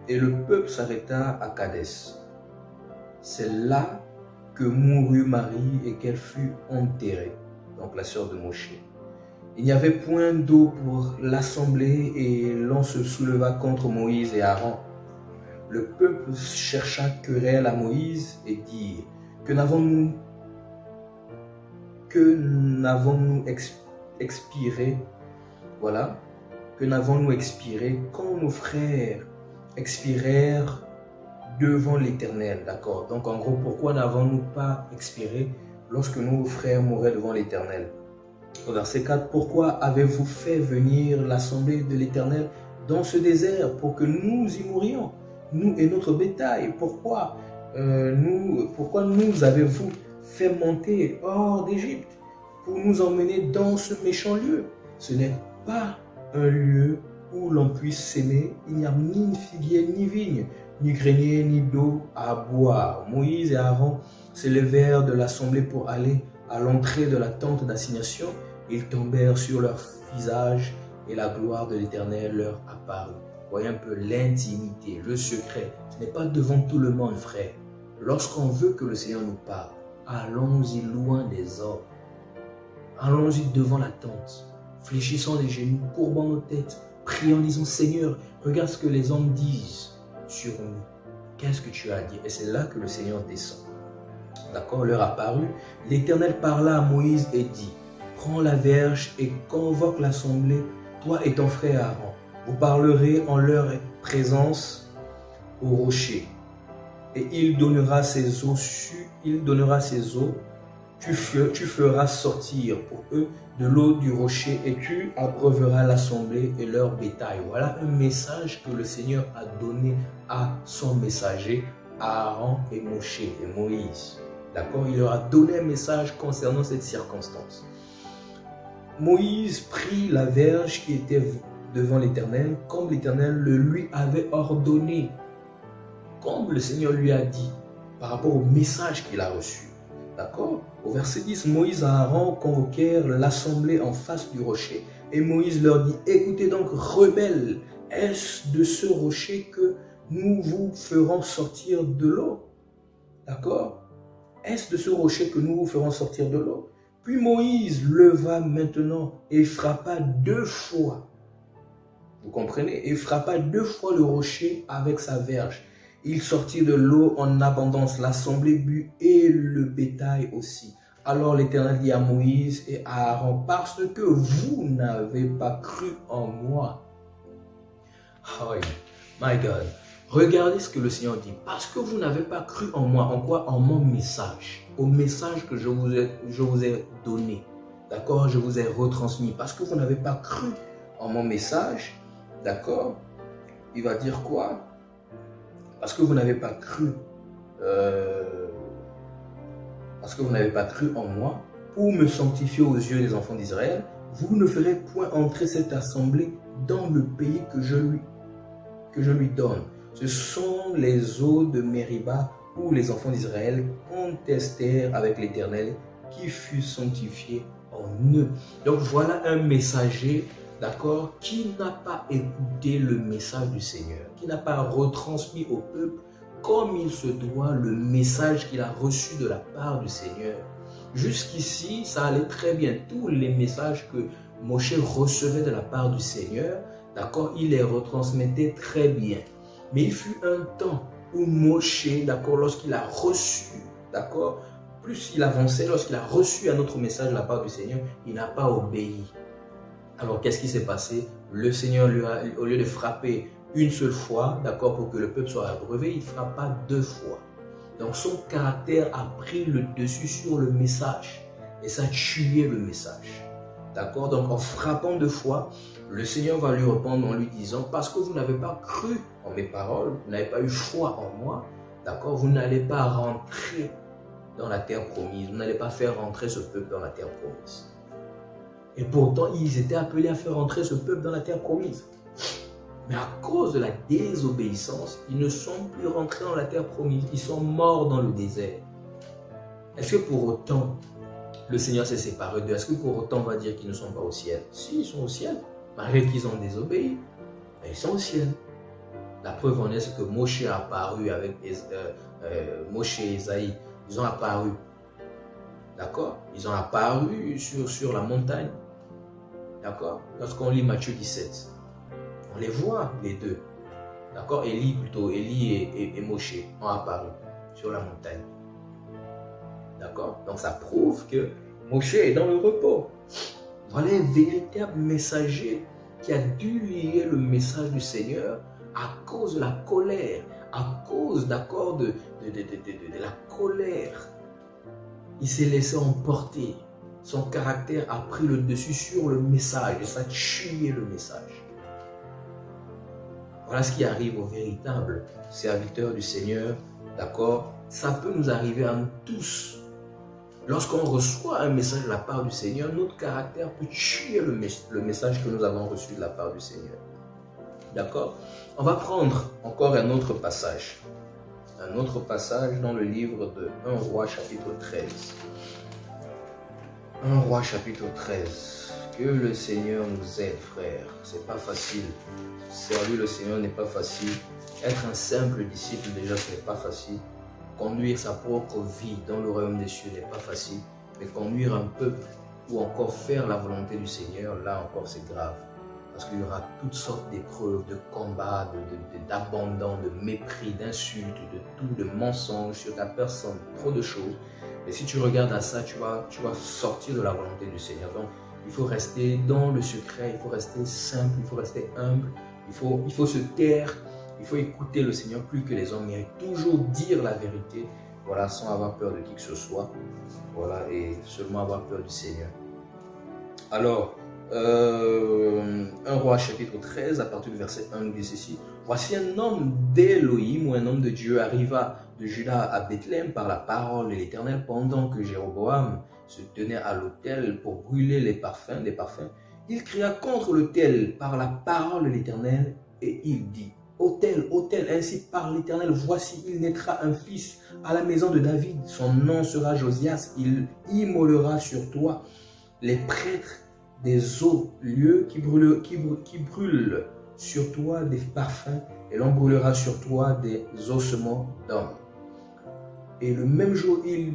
et le peuple s'arrêta à Kadès. C'est là que mourut Marie et qu'elle fut enterrée, donc la sœur de Moshe. Il n'y avait point d'eau pour l'assemblée et l'on se souleva contre Moïse et Aaron. Le peuple chercha querelle à Moïse et dit: Que n'avons-nous expiré, voilà, que n'avons-nous expiré quand nos frères expirèrent devant l'Éternel, d'accord? Donc en gros, pourquoi n'avons-nous pas expiré lorsque nos frères mouraient devant l'Éternel? Au verset 4, pourquoi avez-vous fait venir l'assemblée de l'Éternel dans ce désert pour que nous y mourions, nous et notre bétail? Pourquoi nous avez-vous fait monter hors d'Égypte pour nous emmener dans ce méchant lieu? Ce n'est pas un lieu où l'on puisse s'aimer. Il n'y a ni figuier ni vigne, ni grenier, ni d'eau à boire. Moïse et Aaron s'élevèrent de l'assemblée pour aller à l'entrée de la tente d'assignation. Ils tombèrent sur leur visage et la gloire de l'Éternel leur apparut. Voyez un peu l'intimité, le secret. Ce n'est pas devant tout le monde, frère. Lorsqu'on veut que le Seigneur nous parle, allons-y loin des hommes. Allons-y devant la tente. Fléchissons les genoux, courbons nos têtes, prions, disons: Seigneur, regarde ce que les hommes disent sur nous. Qu'est-ce que tu as dit? Et c'est là que le Seigneur descend. D'accord, leur apparut. L'Éternel parla à Moïse et dit: Prends la verge et convoque l'assemblée, toi et ton frère Aaron. Vous parlerez en leur présence au rocher. Et il donnera ses eaux, tu feras sortir pour eux de l'eau du rocher et tu abreuveras l'assemblée et leur bétail. Voilà un message que le Seigneur a donné à son messager, Aaron et Moshe et Moïse. D'accord? Il leur a donné un message concernant cette circonstance. Moïse prit la verge qui était devant l'Éternel, comme l'Éternel le lui avait ordonné, comme le Seigneur lui a dit, par rapport au message qu'il a reçu. D'accord? Au verset 10, Moïse et Aaron convoquèrent l'assemblée en face du rocher. Et Moïse leur dit: Écoutez donc, rebelles, est-ce de ce rocher que nous vous ferons sortir de l'eau? D'accord? Est-ce de ce rocher que nous vous ferons sortir de l'eau? Puis Moïse leva maintenant et frappa 2 fois. Vous comprenez? Et frappa 2 fois le rocher avec sa verge. Il sortit de l'eau en abondance, l'assemblée but et le bétail aussi. Alors l'Éternel dit à Moïse et à Aaron: Parce que vous n'avez pas cru en moi. Oh my God. Regardez ce que le Seigneur dit. Parce que vous n'avez pas cru en moi. En quoi? En mon message. Au message que je vous ai donné. D'accord? Je vous ai retransmis. Parce que vous n'avez pas cru en mon message. D'accord? Il va dire quoi? Parce que vous n'avez pas cru. Parce que vous n'avez pas cru en moi, pour me sanctifier aux yeux des enfants d'Israël, vous ne ferez point entrer cette assemblée dans le pays que je lui donne. Ce sont les eaux de Mériba où les enfants d'Israël contestèrent avec l'Éternel qui fut sanctifié en eux. Donc voilà un messager, d'accord, qui n'a pas écouté le message du Seigneur, qui n'a pas retransmis au peuple comme il se doit le message qu'il a reçu de la part du Seigneur. Jusqu'ici, ça allait très bien. Tous les messages que Moshe recevait de la part du Seigneur, d'accord, il les retransmettait très bien. Mais il fut un temps où Moshe, d'accord, lorsqu'il a reçu, d'accord, plus il avançait, lorsqu'il a reçu un autre message de la part du Seigneur, il n'a pas obéi. Alors qu'est-ce qui s'est passé? Le Seigneur lui a, au lieu de frapper une seule fois, d'accord, pour que le peuple soit abreuvé, il frappa 2 fois. Donc son caractère a pris le dessus sur le message et ça a tué le message. D'accord? Donc en frappant 2 fois, le Seigneur va lui répondre en lui disant: parce que vous n'avez pas cru en mes paroles, vous n'avez pas eu foi en moi, d'accord, vous n'allez pas rentrer dans la terre promise, vous n'allez pas faire rentrer ce peuple dans la terre promise. Et pourtant, ils étaient appelés à faire rentrer ce peuple dans la terre promise. Mais à cause de la désobéissance, ils ne sont plus rentrés dans la terre promise. Ils sont morts dans le désert. Est-ce que pour autant, le Seigneur s'est séparé d'eux. Est-ce que pour autant on va dire qu'ils ne sont pas au ciel? Si, ils sont au ciel. Malgré qu'ils ont désobéi, mais ils sont au ciel. La preuve en est ce que Moshe a apparu avec Moshe et Esaïe. Ils ont apparu. D'accord? Ils ont apparu sur la montagne. D'accord? Lorsqu'on lit Matthieu 17, on les voit, les deux. D'accord? Élie et Moshe ont apparu sur la montagne. D'accord? Donc ça prouve que Moshe est dans le repos. Voilà un véritable messager qui a dû lier le message du Seigneur à cause de la colère, à cause, d'accord, de la colère. Il s'est laissé emporter. Son caractère a pris le dessus sur le message et ça a tué le message. Voilà ce qui arrive aux véritables serviteurs du Seigneur, d'accord? Ça peut nous arriver à nous tous. Lorsqu'on reçoit un message de la part du Seigneur, notre caractère peut tuer le message que nous avons reçu de la part du Seigneur. D'accord? On va prendre encore un autre passage. Un autre passage dans le livre de 1 Roi chapitre 13. 1 Roi chapitre 13. Que le Seigneur nous aide, frère. C'est pas facile. Servir le Seigneur n'est pas facile. Être un simple disciple, déjà, ce n'est pas facile. Conduire sa propre vie dans le royaume des cieux n'est pas facile. Mais conduire un peuple ou encore faire la volonté du Seigneur, là encore, c'est grave. Parce qu'il y aura toutes sortes d'épreuves, de combats, d'abandon, de mépris, d'insultes, de tout, de mensonges sur ta personne, trop de choses. Et si tu regardes à ça, tu vas sortir de la volonté du Seigneur. Donc, il faut rester dans le secret, il faut rester simple, il faut rester humble, il faut se taire, il faut écouter le Seigneur plus que les hommes, mais toujours dire la vérité, voilà, sans avoir peur de qui que ce soit, voilà, et seulement avoir peur du Seigneur. Alors, 1 Roi chapitre 13, à partir du verset 1, nous dit ceci. Voici un homme d'Élohim ou un homme de Dieu arriva de Juda à Bethléem par la parole de l'Éternel pendant que Jéroboam se tenait à l'autel pour brûler des parfums. Il cria contre l'autel par la parole de l'Éternel et il dit: Autel, autel, ainsi parle l'Éternel, voici il naîtra un fils à la maison de David, son nom sera Josias, il immolera sur toi les prêtres des eaux, lieux qui brûlent sur toi des parfums, et l'on brûlera sur toi des ossements d'hommes. Et le même jour, il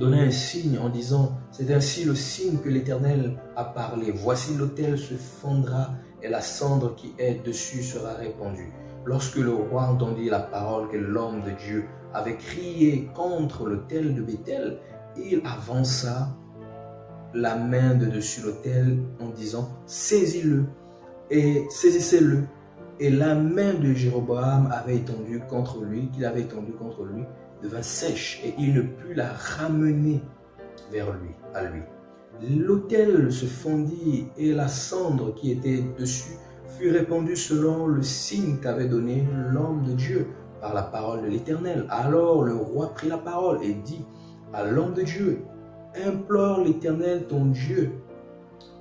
donna un signe en disant: c'est ainsi le signe que l'Éternel a parlé. Voici l'autel se fondra et la cendre qui est dessus sera répandue. Lorsque le roi entendit la parole que l'homme de Dieu avait crié contre l'autel de Béthel, il avança la main de dessus l'autel en disant: saisis-le et saisissez-le. Et la main de Jéroboam avait étendu contre lui, devint sèche et il ne put la ramener vers lui, à lui. L'autel se fondit et la cendre qui était dessus fut répandue selon le signe qu'avait donné l'homme de Dieu par la parole de l'Éternel. Alors le roi prit la parole et dit à l'homme de Dieu: implore l'Éternel ton Dieu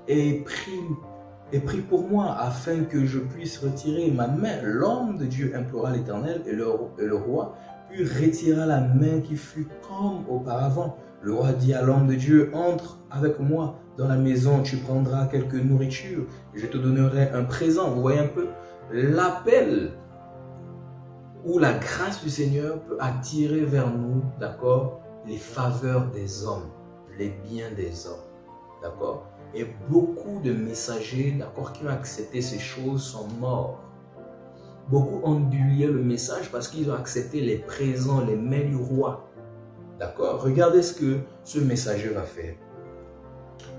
et prie pour moi afin que je puisse retirer ma main. L'homme de Dieu implora l'Éternel et le roi puis retira la main qui fut comme auparavant. Le roi dit à l'homme de Dieu: entre avec moi dans la maison, tu prendras quelque nourriture et je te donnerai un présent. Vous voyez un peu l'appel où la grâce du Seigneur peut attirer vers nous, d'accord, les faveurs des hommes, les biens des hommes, d'accord. Et beaucoup de messagers, d'accord, qui ont accepté ces choses sont morts. Beaucoup ont enduré le message parce qu'ils ont accepté les présents, les mains du roi. D'accord? Regardez ce que ce messager va faire.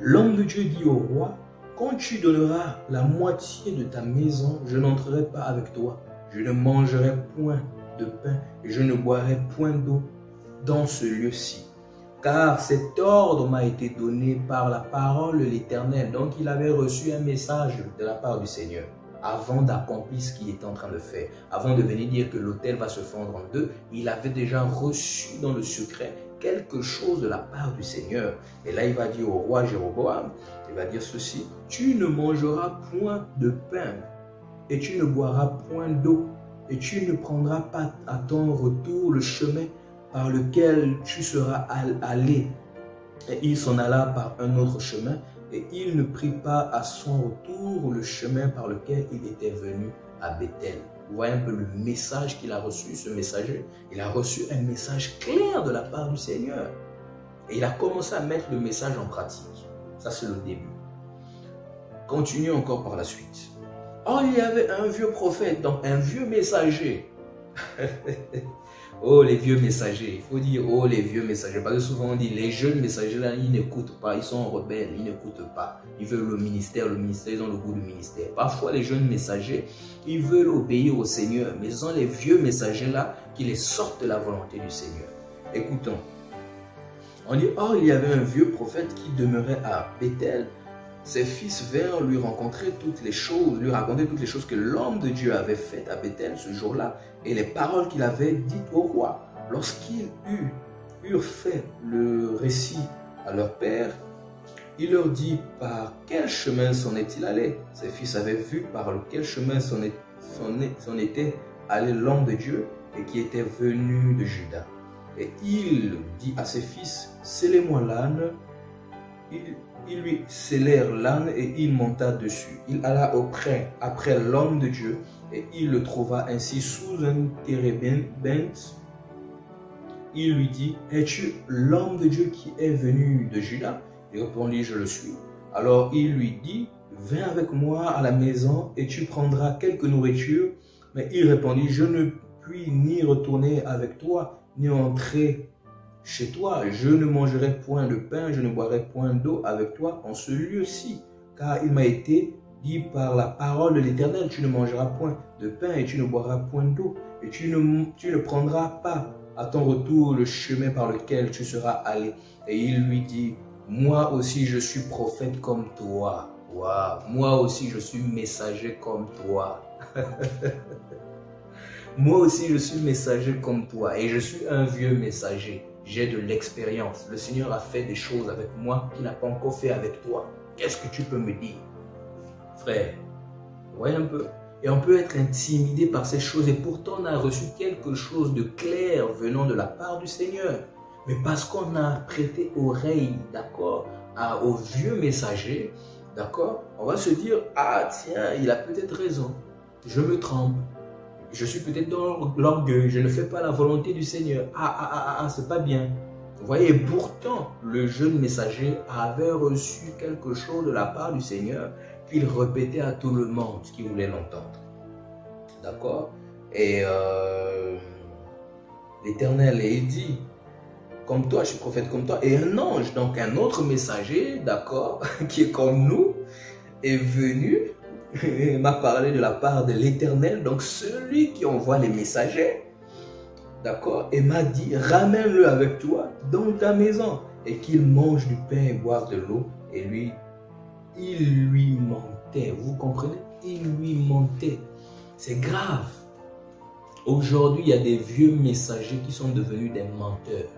L'homme de Dieu dit au roi: quand tu donneras la moitié de ta maison, je n'entrerai pas avec toi. Je ne mangerai point de pain et je ne boirai point d'eau dans ce lieu-ci. Car cet ordre m'a été donné par la parole de l'Éternel. Donc il avait reçu un message de la part du Seigneur avant d'accomplir ce qu'il était en train de faire. Avant de venir dire que l'autel va se fondre en deux, il avait déjà reçu dans le secret quelque chose de la part du Seigneur. Et là il va dire au roi Jéroboam, il va dire ceci: tu ne mangeras point de pain et tu ne boiras point d'eau et tu ne prendras pas à ton retour le chemin par lequel tu seras allé Et il s'en alla par un autre chemin, et il ne prit pas à son retour le chemin par lequel il était venu à Bethel. Vous voyez un peu le message qu'il a reçu, ce messager. Il a reçu un message clair de la part du Seigneur. Et il a commencé à mettre le message en pratique. Ça, c'est le début. Continuons encore par la suite. Oh, il y avait un vieux prophète, donc un vieux messager. Oh, les vieux messagers. Il faut dire, oh, les vieux messagers. Parce que souvent, on dit, les jeunes messagers, là, ils n'écoutent pas. Ils sont rebelles, ils n'écoutent pas. Ils veulent le ministère, ils ont le goût du ministère. Parfois, les jeunes messagers, ils veulent obéir au Seigneur. Mais ce sont les vieux messagers, là, qui les sortent de la volonté du Seigneur. Écoutons. On dit, oh, il y avait un vieux prophète qui demeurait à Bethel. Ses fils vinrent lui rencontrer toutes les choses, lui raconter toutes les choses que l'homme de Dieu avait faites à Bethel ce jour-là et les paroles qu'il avait dites au roi. Lorsqu'ils eurent fait le récit à leur père, il leur dit par quel chemin s'en est-il allé. Ses fils avaient vu par lequel chemin s'en était allé l'homme de Dieu et qui était venu de Juda. Et il dit à ses fils, scellez-moi l'âne. Ils lui scellèrent l'âne et il monta dessus. Il alla après l'homme de Dieu et il le trouva ainsi sous un térébinthe. Il lui dit, es-tu l'homme de Dieu qui est venu de Juda? Il répondit, je le suis. Alors il lui dit, viens avec moi à la maison et tu prendras quelque nourriture. Mais il répondit, je ne puis ni retourner avec toi, ni entrer chez toi. Je ne mangerai point de pain, je ne boirai point d'eau avec toi en ce lieu-ci. Car il m'a été dit par la parole de l'Éternel, tu ne mangeras point de pain et tu ne boiras point d'eau. Et tu ne prendras pas à ton retour le chemin par lequel tu seras allé. Et il lui dit, moi aussi je suis prophète comme toi. Wow. Moi aussi je suis messager comme toi. Moi aussi je suis messager comme toi. Et je suis un vieux messager. J'ai de l'expérience. Le Seigneur a fait des choses avec moi qu'il n'a pas encore fait avec toi. Qu'est-ce que tu peux me dire? Frère, voyez un peu. Et on peut être intimidé par ces choses. Et pourtant, on a reçu quelque chose de clair venant de la part du Seigneur. Mais parce qu'on a prêté oreille, d'accord, au vieux messager, d'accord, on va se dire, ah tiens, il a peut-être raison. Je me trompe. Je suis peut-être dans l'orgueil, je ne fais pas la volonté du Seigneur. C'est pas bien. Vous voyez, pourtant, le jeune messager avait reçu quelque chose de la part du Seigneur qu'il répétait à tout le monde qui voulait l'entendre. D'accord? Et l'Éternel, il dit, comme toi, je suis prophète comme toi. Et un ange, donc un autre messager, d'accord, qui est comme nous, est venu. Il m'a parlé de la part de l'Éternel, donc celui qui envoie les messagers, d'accord, et m'a dit, ramène-le avec toi dans ta maison, et qu'il mange du pain et boive de l'eau, et lui, il lui mentait, vous comprenez? Il lui mentait, c'est grave. Aujourd'hui, il y a des vieux messagers qui sont devenus des menteurs.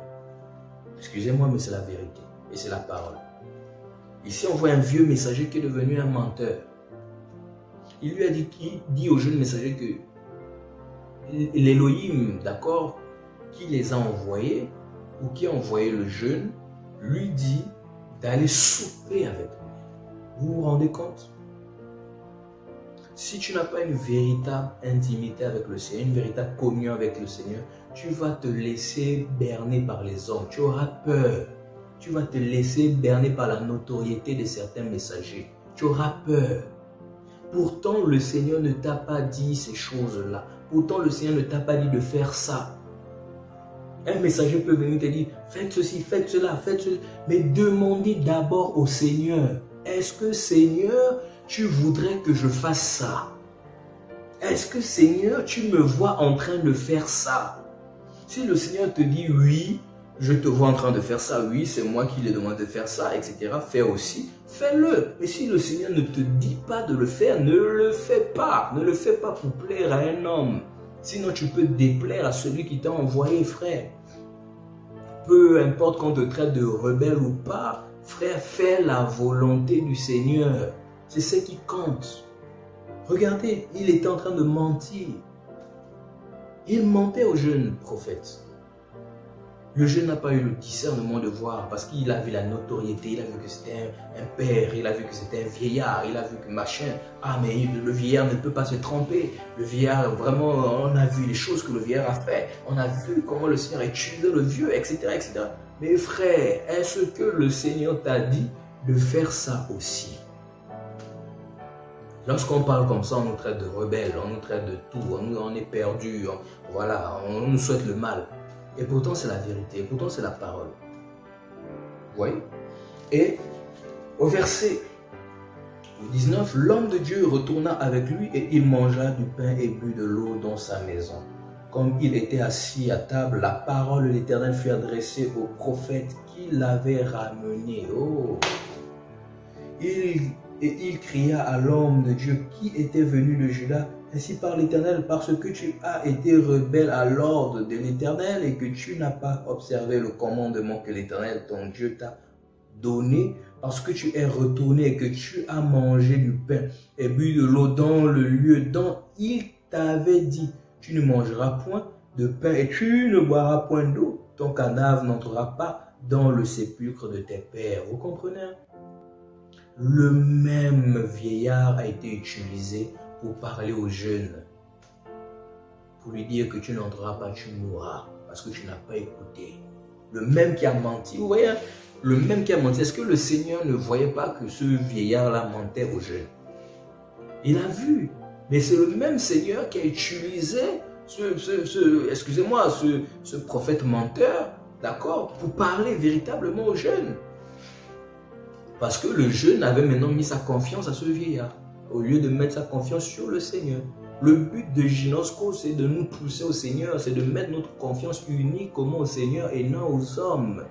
Excusez-moi, mais c'est la vérité, et c'est la parole. Ici, on voit un vieux messager qui est devenu un menteur. Il lui a dit au jeune messager que l'Élohim, d'accord, qui les a envoyés, ou qui a envoyé le jeune, lui dit d'aller souper avec lui. Vous vous rendez compte? Si tu n'as pas une véritable intimité avec le Seigneur, une véritable communion avec le Seigneur, tu vas te laisser berner par les hommes. Tu auras peur. Tu vas te laisser berner par la notoriété de certains messagers. Tu auras peur. Pourtant, le Seigneur ne t'a pas dit ces choses-là. Pourtant, le Seigneur ne t'a pas dit de faire ça. Un messager peut venir te dire, faites ceci, faites cela, faites cela. Mais demandez d'abord au Seigneur, est-ce que Seigneur, tu voudrais que je fasse ça? Est-ce que Seigneur, tu me vois en train de faire ça? Si le Seigneur te dit oui, je te vois en train de faire ça, oui, c'est moi qui lui demande de faire ça, etc. Fais aussi, fais-le. Mais si le Seigneur ne te dit pas de le faire, ne le fais pas. Ne le fais pas pour plaire à un homme. Sinon, tu peux déplaire à celui qui t'a envoyé, frère. Peu importe qu'on te traite de rebelle ou pas, frère, fais la volonté du Seigneur. C'est ce qui compte. Regardez, il était en train de mentir. Il mentait au jeune prophète. Le jeune n'a pas eu le discernement de voir parce qu'il a vu la notoriété, il a vu que c'était un père, il a vu que c'était un vieillard, il a vu que machin. Ah mais le vieillard ne peut pas se tromper. Le vieillard, vraiment, on a vu les choses que le vieillard a fait. On a vu comment le Seigneur a utilisé le vieux, etc. etc. Mais frère, est-ce que le Seigneur t'a dit de faire ça aussi? Lorsqu'on parle comme ça, on nous traite de rebelles, on nous traite de tout, on est perdu, voilà, on nous souhaite le mal. Et pourtant, c'est la vérité, et pourtant, c'est la parole. Vous voyez? Et au verset 19, l'homme de Dieu retourna avec lui et il mangea du pain et but de l'eau dans sa maison. Comme il était assis à table, la parole de l'Éternel fut adressée au prophète qui l'avait ramené. Oh! Il cria à l'homme de Dieu qui était venu de Juda, ainsi par l'Éternel, parce que tu as été rebelle à l'ordre de l'Éternel et que tu n'as pas observé le commandement que l'Éternel, ton Dieu, t'a donné, parce que tu es retourné et que tu as mangé du pain et bu de l'eau dans le lieu dont il t'avait dit, tu ne mangeras point de pain et tu ne boiras point d'eau, ton cadavre n'entrera pas dans le sépulcre de tes pères. Vous comprenez? Le même vieillard a été utilisé pour parler aux jeunes, pour lui dire que tu n'entreras pas, tu mourras, parce que tu n'as pas écouté. Le même qui a menti, vous voyez, le même qui a menti, est-ce que le Seigneur ne voyait pas que ce vieillard-là mentait aux jeunes? Il a vu, mais c'est le même Seigneur qui a utilisé ce prophète menteur, d'accord, pour parler véritablement aux jeunes. Parce que le jeune avait maintenant mis sa confiance à ce vieillard, au lieu de mettre sa confiance sur le Seigneur. Le but de Ginosco, c'est de nous pousser au Seigneur, c'est de mettre notre confiance uniquement au Seigneur et non aux hommes.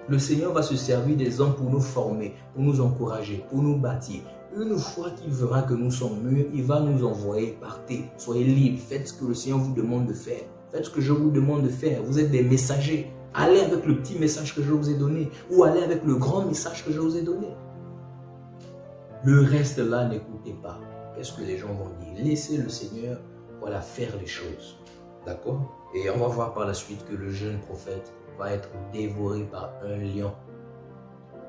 Le Seigneur va se servir des hommes pour nous former, pour nous encourager, pour nous bâtir. Une fois qu'il verra que nous sommes mûrs, il va nous envoyer, partez, soyez libres, faites ce que le Seigneur vous demande de faire. Faites ce que je vous demande de faire. Vous êtes des messagers. Allez avec le petit message que je vous ai donné ou allez avec le grand message que je vous ai donné. Le reste là, n'écoutez pas. Qu'est-ce que les gens vont dire? Laissez le Seigneur, voilà, faire les choses. D'accord? Et on va voir par la suite que le jeune prophète va être dévoré par un lion.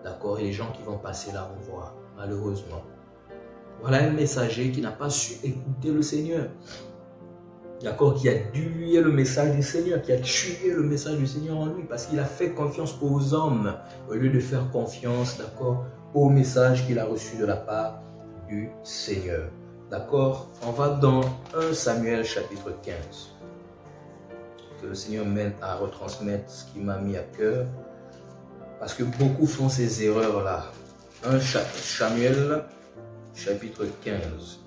D'accord? Et les gens qui vont passer là vont voir, malheureusement. Voilà un messager qui n'a pas su écouter le Seigneur. D'accord, qui a dilué le message du Seigneur, qui a tué le message du Seigneur en lui, parce qu'il a fait confiance aux hommes, au lieu de faire confiance, d'accord, au message qu'il a reçu de la part du Seigneur. D'accord, on va dans 1 Samuel chapitre 15. Que le Seigneur m'aide à retransmettre ce qu'il m'a mis à cœur, parce que beaucoup font ces erreurs-là. 1 Samuel chapitre 15.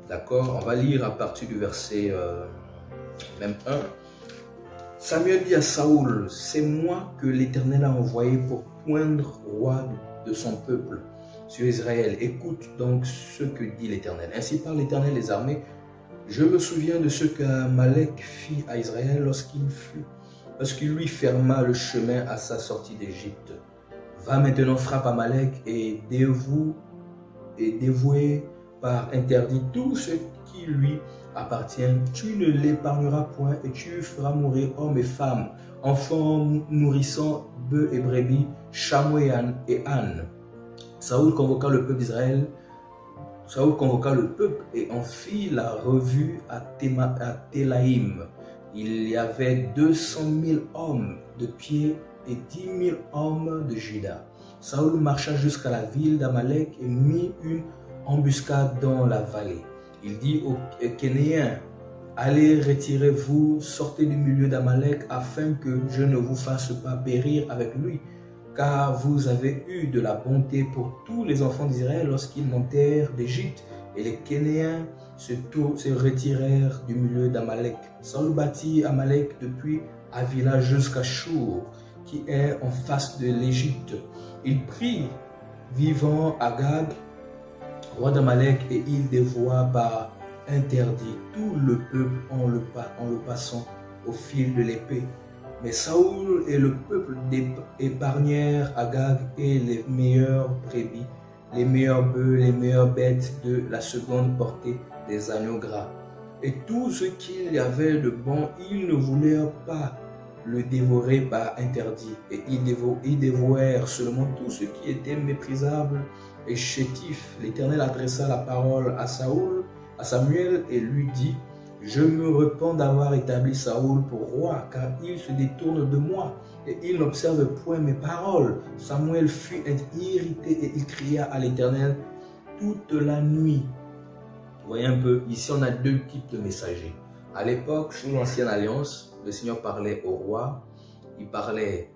D'accord, on va lire à partir du verset même 1. Samuel dit à Saoul, c'est moi que l'Éternel a envoyé pour poindre roi de son peuple sur Israël. Écoute donc ce que dit l'Éternel. Ainsi parle l'Éternel des armées. Je me souviens de ce qu'Amalek fit à Israël lorsqu'il lui ferma le chemin à sa sortie d'Égypte. Va maintenant, frappe Amalek et dévouer par interdit tout ce qui lui appartient. Tu ne l'épargneras point et tu feras mourir hommes et femmes, enfants, nourrissants, bœufs et brebis, chameaux et ânes. Saoul convoqua le peuple d'Israël. Saoul convoqua le peuple et en fit la revue à Télaïm. Il y avait 200 000 hommes de pied et 10 000 hommes de Juda. Saoul marcha jusqu'à la ville d'Amalek et mit une embuscade dans la vallée. Il dit aux Kénéens, allez, retirez-vous, sortez du milieu d'Amalek afin que je ne vous fasse pas périr avec lui, car vous avez eu de la bonté pour tous les enfants d'Israël lorsqu'ils montèrent d'Égypte. Et les Kénéens se retirèrent du milieu d'Amalek. Saoul bâtit Amalek depuis Avila jusqu'à Chour, qui est en face de l'Égypte. Il prit vivant Agag, roi d'Amalek, et il dévoua par interdit tout le peuple en le passant au fil de l'épée. Mais Saoul et le peuple épargnèrent Agag et les meilleures brebis, les meilleurs bœufs, les meilleures bêtes de la seconde portée des agneaux gras. Et tout ce qu'il y avait de bon, ils ne voulurent pas le dévorer par interdit. Et ils dévorèrent seulement tout ce qui était méprisable et chétif. L'Éternel adressa la parole à Samuel, et lui dit: je me repens d'avoir établi Saoul pour roi, car il se détourne de moi, et il n'observe point mes paroles. Samuel fut irrité, et il cria à l'Éternel toute la nuit. Vous voyez un peu, ici on a deux types de messagers. À l'époque, sous l'Ancienne Alliance, le Seigneur parlait au roi, il parlait,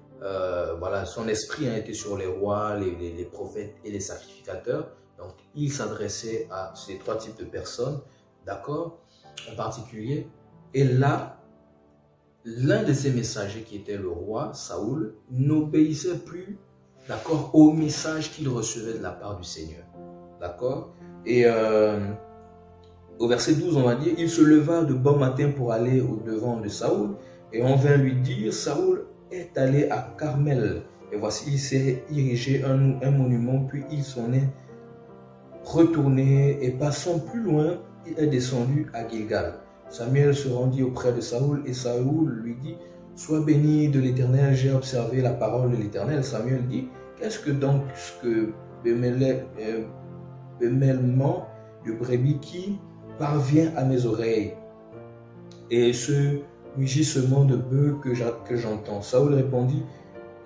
voilà, son esprit était sur les rois, les prophètes et les sacrificateurs. Donc, il s'adressait à ces trois types de personnes, d'accord, en particulier. Et là, l'un de ces messagers qui était le roi, Saoul, n'obéissait plus, d'accord, au message qu'il recevait de la part du Seigneur, d'accord. Et au verset 12, on va dire: il se leva de bon matin pour aller au devant de Saoul, et on vint lui dire: Saoul est allé à Carmel, et voici il s'est érigé un monument, puis il s'en est retourné, et passant plus loin, il est descendu à Gilgal. Samuel se rendit auprès de Saoul, et Saoul lui dit: sois béni de l'Éternel, j'ai observé la parole de l'Éternel. Samuel dit: qu'est-ce que donc ce bêmellement de brebis qui parvient à mes oreilles, et ce mugissement de bœufs que j'entends? Saoul répondit: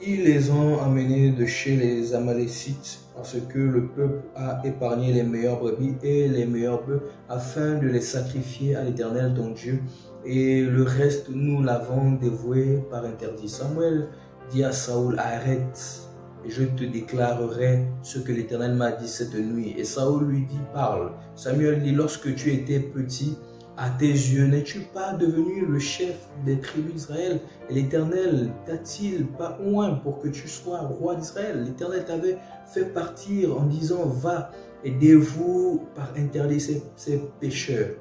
ils les ont amenés de chez les Amalécites, parce que le peuple a épargné les meilleures brebis et les meilleurs bœufs, afin de les sacrifier à l'Éternel ton Dieu, et le reste nous l'avons dévoué par interdit. Samuel dit à Saoul: arrête, et je te déclarerai ce que l'Éternel m'a dit cette nuit. Et Saoul lui dit: parle. Samuel dit: lorsque tu étais petit, à tes yeux, n'es-tu pas devenu le chef des tribus d'Israël? Et l'Éternel t'a-t-il pas oint pour que tu sois roi d'Israël? L'Éternel t'avait fait partir en disant: va et dévoue par interdit ces pécheurs,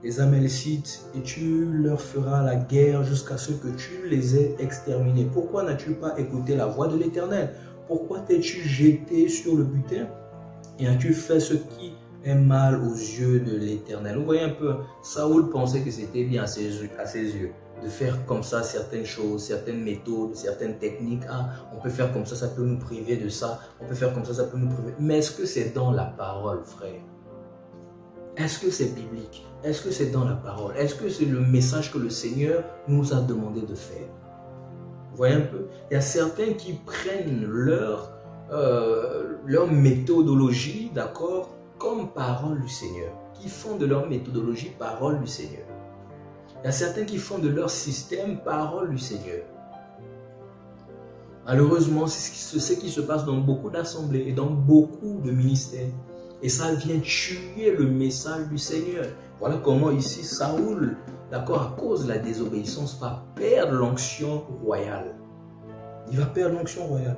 les Amalécites, et tu leur feras la guerre jusqu'à ce que tu les aies exterminés. Pourquoi n'as-tu pas écouté la voix de l'Éternel? Pourquoi t'es-tu jeté sur le butin et as-tu fait ce qui est mal aux yeux de l'Éternel? Vous voyez un peu, Saoul pensait que c'était bien à ses yeux de faire comme ça certaines choses, certaines méthodes, certaines techniques. Ah, on peut faire comme ça peut nous priver de ça. On peut faire comme ça peut nous priver. Mais est-ce que c'est dans la parole, frère? Est-ce que c'est biblique? Est-ce que c'est dans la parole? Est-ce que c'est le message que le Seigneur nous a demandé de faire? Vous voyez un peu? Il y a certains qui prennent leur méthodologie, d'accord, comme parole du Seigneur, qui font de leur méthodologie parole du Seigneur. Il y a certains qui font de leur système parole du Seigneur. Malheureusement, c'est ce qui se passe dans beaucoup d'assemblées et dans beaucoup de ministères. Et ça vient tuer le message du Seigneur. Voilà comment ici Saoul, d'accord, à cause de la désobéissance, va perdre l'onction royale. Il va perdre l'onction royale.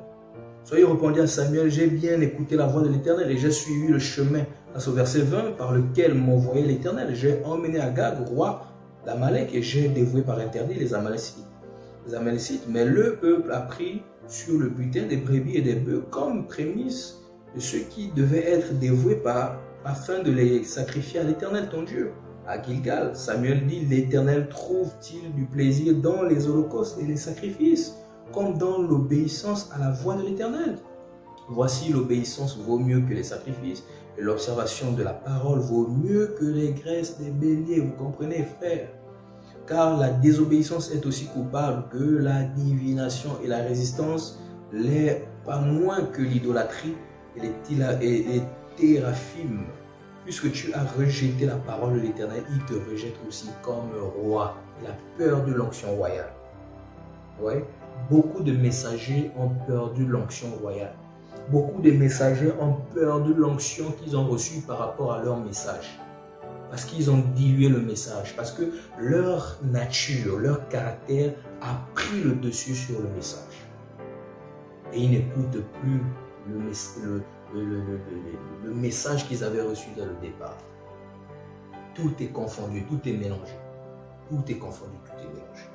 Soyez répondit à Samuel: j'ai bien écouté la voix de l'Éternel et j'ai suivi le chemin, à ce verset 20, par lequel m'envoyait l'Éternel. J'ai emmené Agag, roi d'Amalek, et j'ai dévoué par interdit les Amalécites. Mais le peuple a pris sur le butin des brebis et des bœufs comme prémisse de ceux qui devaient être dévoués afin de les sacrifier à l'Éternel ton Dieu. À Gilgal, Samuel dit: l'Éternel trouve-t-il du plaisir dans les holocaustes et les sacrifices, comme dans l'obéissance à la voix de l'Éternel? Voici, l'obéissance vaut mieux que les sacrifices, et l'observation de la parole vaut mieux que les graisses des béliers. Vous comprenez, frère? Car la désobéissance est aussi coupable que la divination, et la résistance l'est pas moins que l'idolâtrie et les théraphim. Puisque tu as rejeté la parole de l'Éternel, il te rejette aussi comme roi. Il a peur de l'onction royale. Ouais. Beaucoup de messagers ont peur de l'onction royale. Beaucoup de messagers ont peur de l'onction qu'ils ont reçue par rapport à leur message. Parce qu'ils ont dilué le message. Parce que leur nature, leur caractère a pris le dessus sur le message. Et ils n'écoutent plus le message qu'ils avaient reçu dès le départ. Tout est confondu, tout est mélangé. Tout est confondu, tout est mélangé.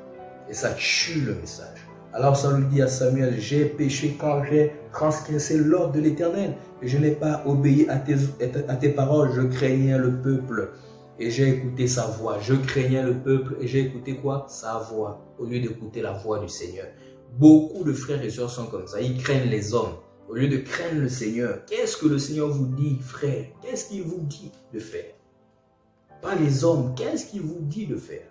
Et ça tue le message. Alors Saül dit à Samuel: j'ai péché car j'ai transgressé l'ordre de l'Éternel, et je n'ai pas obéi à tes paroles, je craignais le peuple et j'ai écouté sa voix. Je craignais le peuple et j'ai écouté quoi? Sa voix, au lieu d'écouter la voix du Seigneur. Beaucoup de frères et sœurs sont comme ça. Ils craignent les hommes au lieu de craindre le Seigneur. Qu'est-ce que le Seigneur vous dit, frère? Qu'est-ce qu'il vous dit de faire? Pas les hommes. Qu'est-ce qu'il vous dit de faire?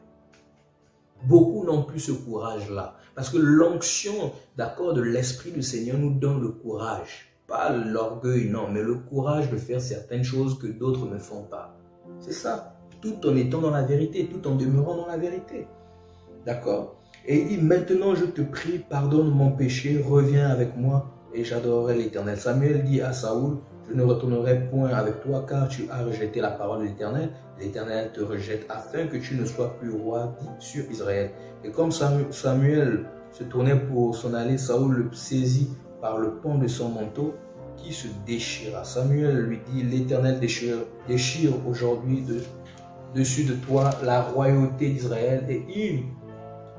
Beaucoup n'ont plus ce courage-là. Parce que l'onction, d'accord, de l'Esprit du Seigneur nous donne le courage. Pas l'orgueil, non, mais le courage de faire certaines choses que d'autres ne font pas. C'est ça. Tout en étant dans la vérité, tout en demeurant dans la vérité. D'accord? Et il dit, maintenant je te prie, pardonne mon péché, reviens avec moi et j'adorerai l'Éternel. Samuel dit à Saoul, je ne retournerai point avec toi car tu as rejeté la parole de l'Éternel. L'Éternel te rejette afin que tu ne sois plus roi sur Israël. Et comme Samuel se tournait pour s'en aller, Saoul le saisit par le pan de son manteau qui se déchira. Samuel lui dit, l'Éternel déchire aujourd'hui dessus de toi la royauté d'Israël et il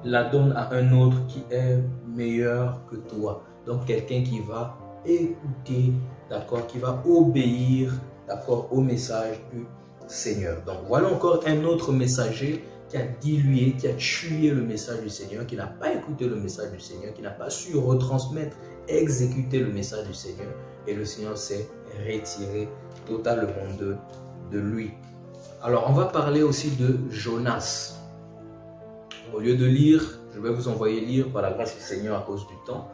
la donne à un autre qui est meilleur que toi. Donc quelqu'un qui va écouter, d'accord, qui va obéir, d'accord, au message du Seigneur. Donc voilà encore un autre messager qui a dilué, qui a tué le message du Seigneur, qui n'a pas écouté le message du Seigneur, qui n'a pas su retransmettre, exécuter le message du Seigneur. Et le Seigneur s'est retiré totalement de lui. Alors on va parler aussi de Jonas. Au lieu de lire, je vais vous envoyer lire par la grâce du Seigneur à cause du temps.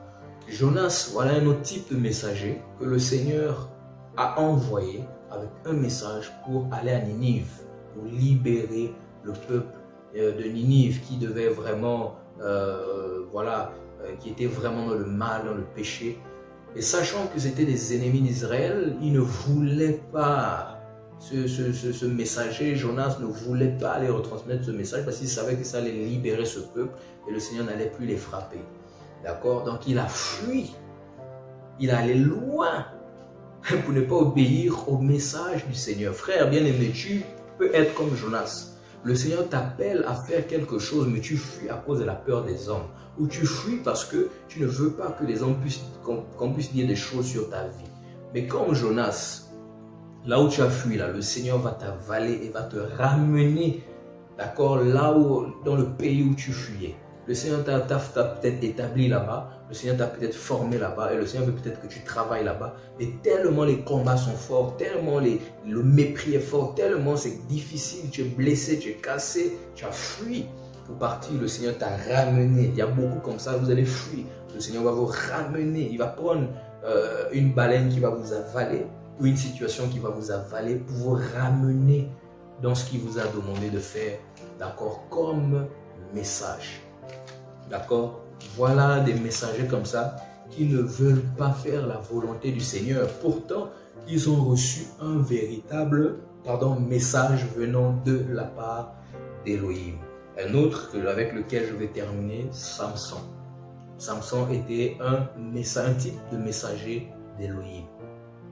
Jonas, voilà un autre type de messager que le Seigneur a envoyé avec un message pour aller à Ninive, pour libérer le peuple de Ninive qui devait vraiment, qui était vraiment dans le mal, dans le péché. Et sachant que c'était des ennemis d'Israël, ils ne voulaient pas, ce messager, Jonas ne voulait pas aller retransmettre ce message parce qu'il savait que ça allait libérer ce peuple et le Seigneur n'allait plus les frapper. D'accord? Donc il a fui, il est allé loin pour ne pas obéir au message du Seigneur. Frère bien-aimé, tu peux être comme Jonas. Le Seigneur t'appelle à faire quelque chose, mais tu fuis à cause de la peur des hommes. Ou tu fuis parce que tu ne veux pas que les hommes qu'on puisse dire des choses sur ta vie. Mais comme Jonas, là où tu as fui, là, le Seigneur va t'avaler et va te ramener, d'accord, là où, dans le pays où tu fuyais. Le Seigneur t'a peut-être établi là-bas, le Seigneur t'a peut-être formé là-bas, et le Seigneur veut peut-être que tu travailles là-bas. Mais tellement les combats sont forts, tellement le mépris est fort, tellement c'est difficile, tu es blessé, tu es cassé, tu as fui pour partir. Le Seigneur t'a ramené. Il y a beaucoup comme ça, vous allez fuir. Le Seigneur va vous ramener. Il va prendre une baleine qui va vous avaler, ou une situation qui va vous avaler pour vous ramener dans ce qu'il vous a demandé de faire, d'accord, comme message. D'accord? Voilà des messagers comme ça qui ne veulent pas faire la volonté du Seigneur. Pourtant, ils ont reçu un véritable message venant de la part d'Élohim. Un autre avec lequel je vais terminer, Samson. Samson était un type de messager d'Élohim.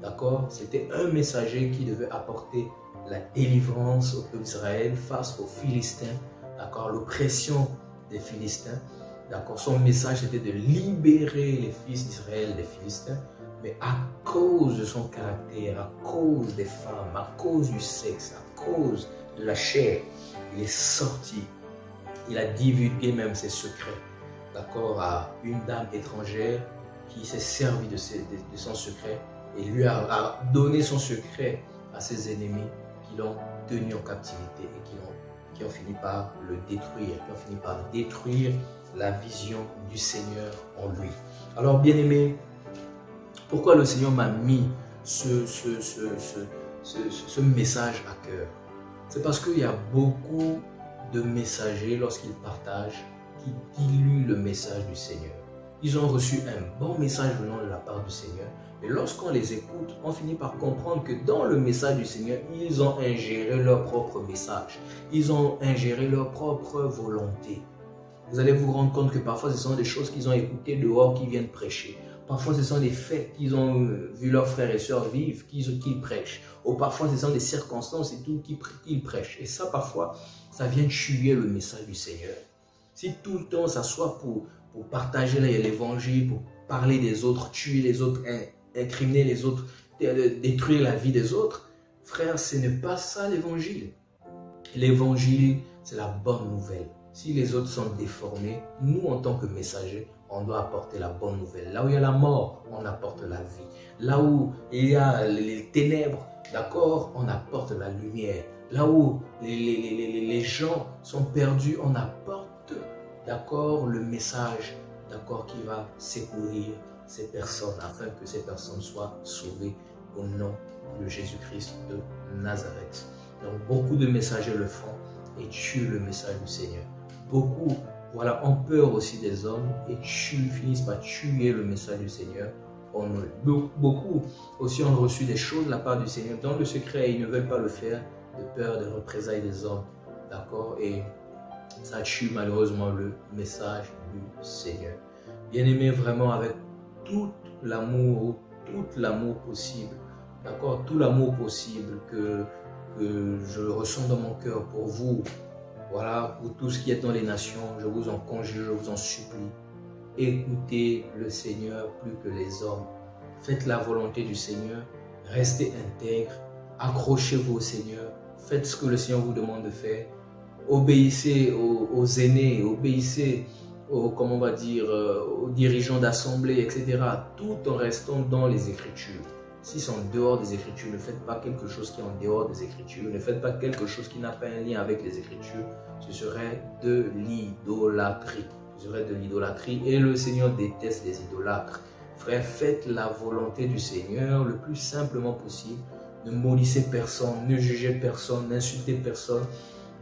D'accord? C'était un messager qui devait apporter la délivrance au peuple d'Israël face aux Philistins. D'accord? L'oppression des Philistins. D'accord? Son message était de libérer les fils d'Israël des Philistins. Mais à cause de son caractère, à cause des femmes, à cause du sexe, à cause de la chair, il est sorti. Il a divulgué même ses secrets. D'accord? À une dame étrangère qui s'est servie de son secret. Et lui a donné son secret à ses ennemis qui l'ont tenu en captivité et qui ont fini par le détruire, qui ont fini par détruire la vision du Seigneur en lui. Alors bien aimé, pourquoi le Seigneur m'a mis ce message à cœur? C'est parce qu'il y a beaucoup de messagers lorsqu'ils partagent qui diluent le message du Seigneur. Ils ont reçu un bon message venant de la part du Seigneur. Et lorsqu'on les écoute, on finit par comprendre que dans le message du Seigneur, ils ont ingéré leur propre message. Ils ont ingéré leur propre volonté. Vous allez vous rendre compte que parfois, ce sont des choses qu'ils ont écoutées dehors qui viennent prêcher. Parfois, ce sont des faits qu'ils ont vu leurs frères et sœurs vivre qu'ils prêchent. Ou parfois, ce sont des circonstances et tout qu'ils prêchent. Et ça, parfois, ça vient tuer le message du Seigneur. Si tout le temps, ça soit pour partager l'évangile, pour parler des autres, tuer les autres, incriminer les autres, détruire la vie des autres, frère, ce n'est pas ça l'évangile. L'évangile, c'est la bonne nouvelle. Si les autres sont déformés, nous, en tant que messagers, on doit apporter la bonne nouvelle. Là où il y a la mort, on apporte la vie. Là où il y a les ténèbres, d'accord, on apporte la lumière. Là où les gens sont perdus, on apporte, d'accord, le message, d'accord, qui va secourir ces personnes afin que ces personnes soient sauvées au nom de Jésus-Christ de Nazareth. Donc beaucoup de messagers le font et tuent le message du Seigneur. Beaucoup, voilà, ont peur aussi des hommes et finissent par tuer le message du Seigneur. Beaucoup aussi ont reçu des choses de la part du Seigneur dans le secret et ils ne veulent pas le faire de peur des représailles des hommes. D'accord? Et ça tue malheureusement le message du Seigneur. Bien-aimé, vraiment avec tout l'amour possible, d'accord? Tout l'amour possible que je ressens dans mon cœur pour vous, voilà, pour tout ce qui est dans les nations, je vous en conjure, je vous en supplie. Écoutez le Seigneur plus que les hommes. Faites la volonté du Seigneur. Restez intègre. Accrochez-vous au Seigneur. Faites ce que le Seigneur vous demande de faire. Obéissez aux aînés. Obéissez aux dirigeants d'assemblée, etc. Tout en restant dans les Écritures. Si c'est en dehors des Écritures, ne faites pas quelque chose qui est en dehors des Écritures. Ne faites pas quelque chose qui n'a pas un lien avec les Écritures. Ce serait de l'idolâtrie. Ce serait de l'idolâtrie et le Seigneur déteste les idolâtres. Frère, faites la volonté du Seigneur le plus simplement possible. Ne maudissez personne, ne jugez personne, n'insultez personne.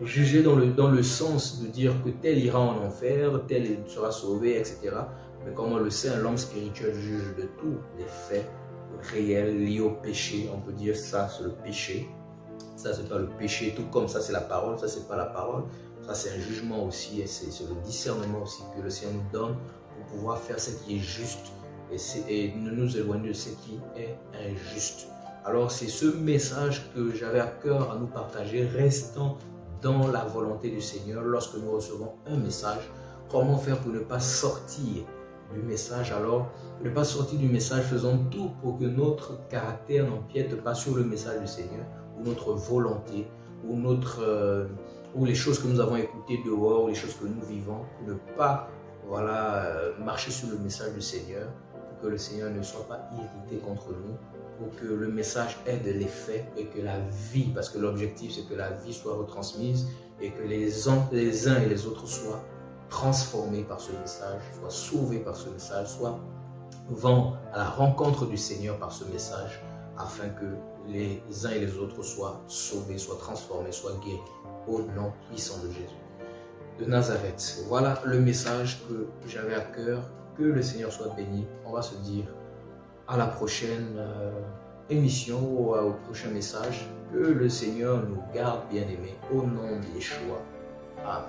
Jugez dans le sens de dire que tel ira en enfer, tel sera sauvé, etc. Mais comme on le sait, l'homme spirituel juge de tous les faits réels liés au péché. On peut dire ça, c'est le péché. Ça, c'est pas le péché, tout comme ça, c'est la parole. Ça, c'est pas la parole. Ça, c'est un jugement aussi, et c'est le discernement aussi que le Seigneur nous donne pour pouvoir faire ce qui est juste et ne nous éloigner de ce qui est injuste. Alors, c'est ce message que j'avais à cœur à nous partager, restant dans la volonté du Seigneur lorsque nous recevons un message. Comment faire pour ne pas sortir du message? Alors, ne pas sortir du message, faisons tout pour que notre caractère n'empiète pas sur le message du Seigneur, ou notre volonté, ou les choses que nous avons écoutées dehors, ou les choses que nous vivons, pour ne pas marcher sur le message du Seigneur, pour que le Seigneur ne soit pas irrité contre nous, pour que le message ait de l'effet et que la vie, parce que l'objectif c'est que la vie soit retransmise et que les uns et les autres soient transformés par ce message, soient sauvés par ce message, vont à la rencontre du Seigneur par ce message, afin que les uns et les autres soient sauvés, soient transformés, soient guéris au nom puissant de Jésus de Nazareth. Voilà le message que j'avais à cœur. Que le Seigneur soit béni. On va se dire à la prochaine émission ou au prochain message. Que le Seigneur nous garde bien-aimés au nom de Yeshua. Amen.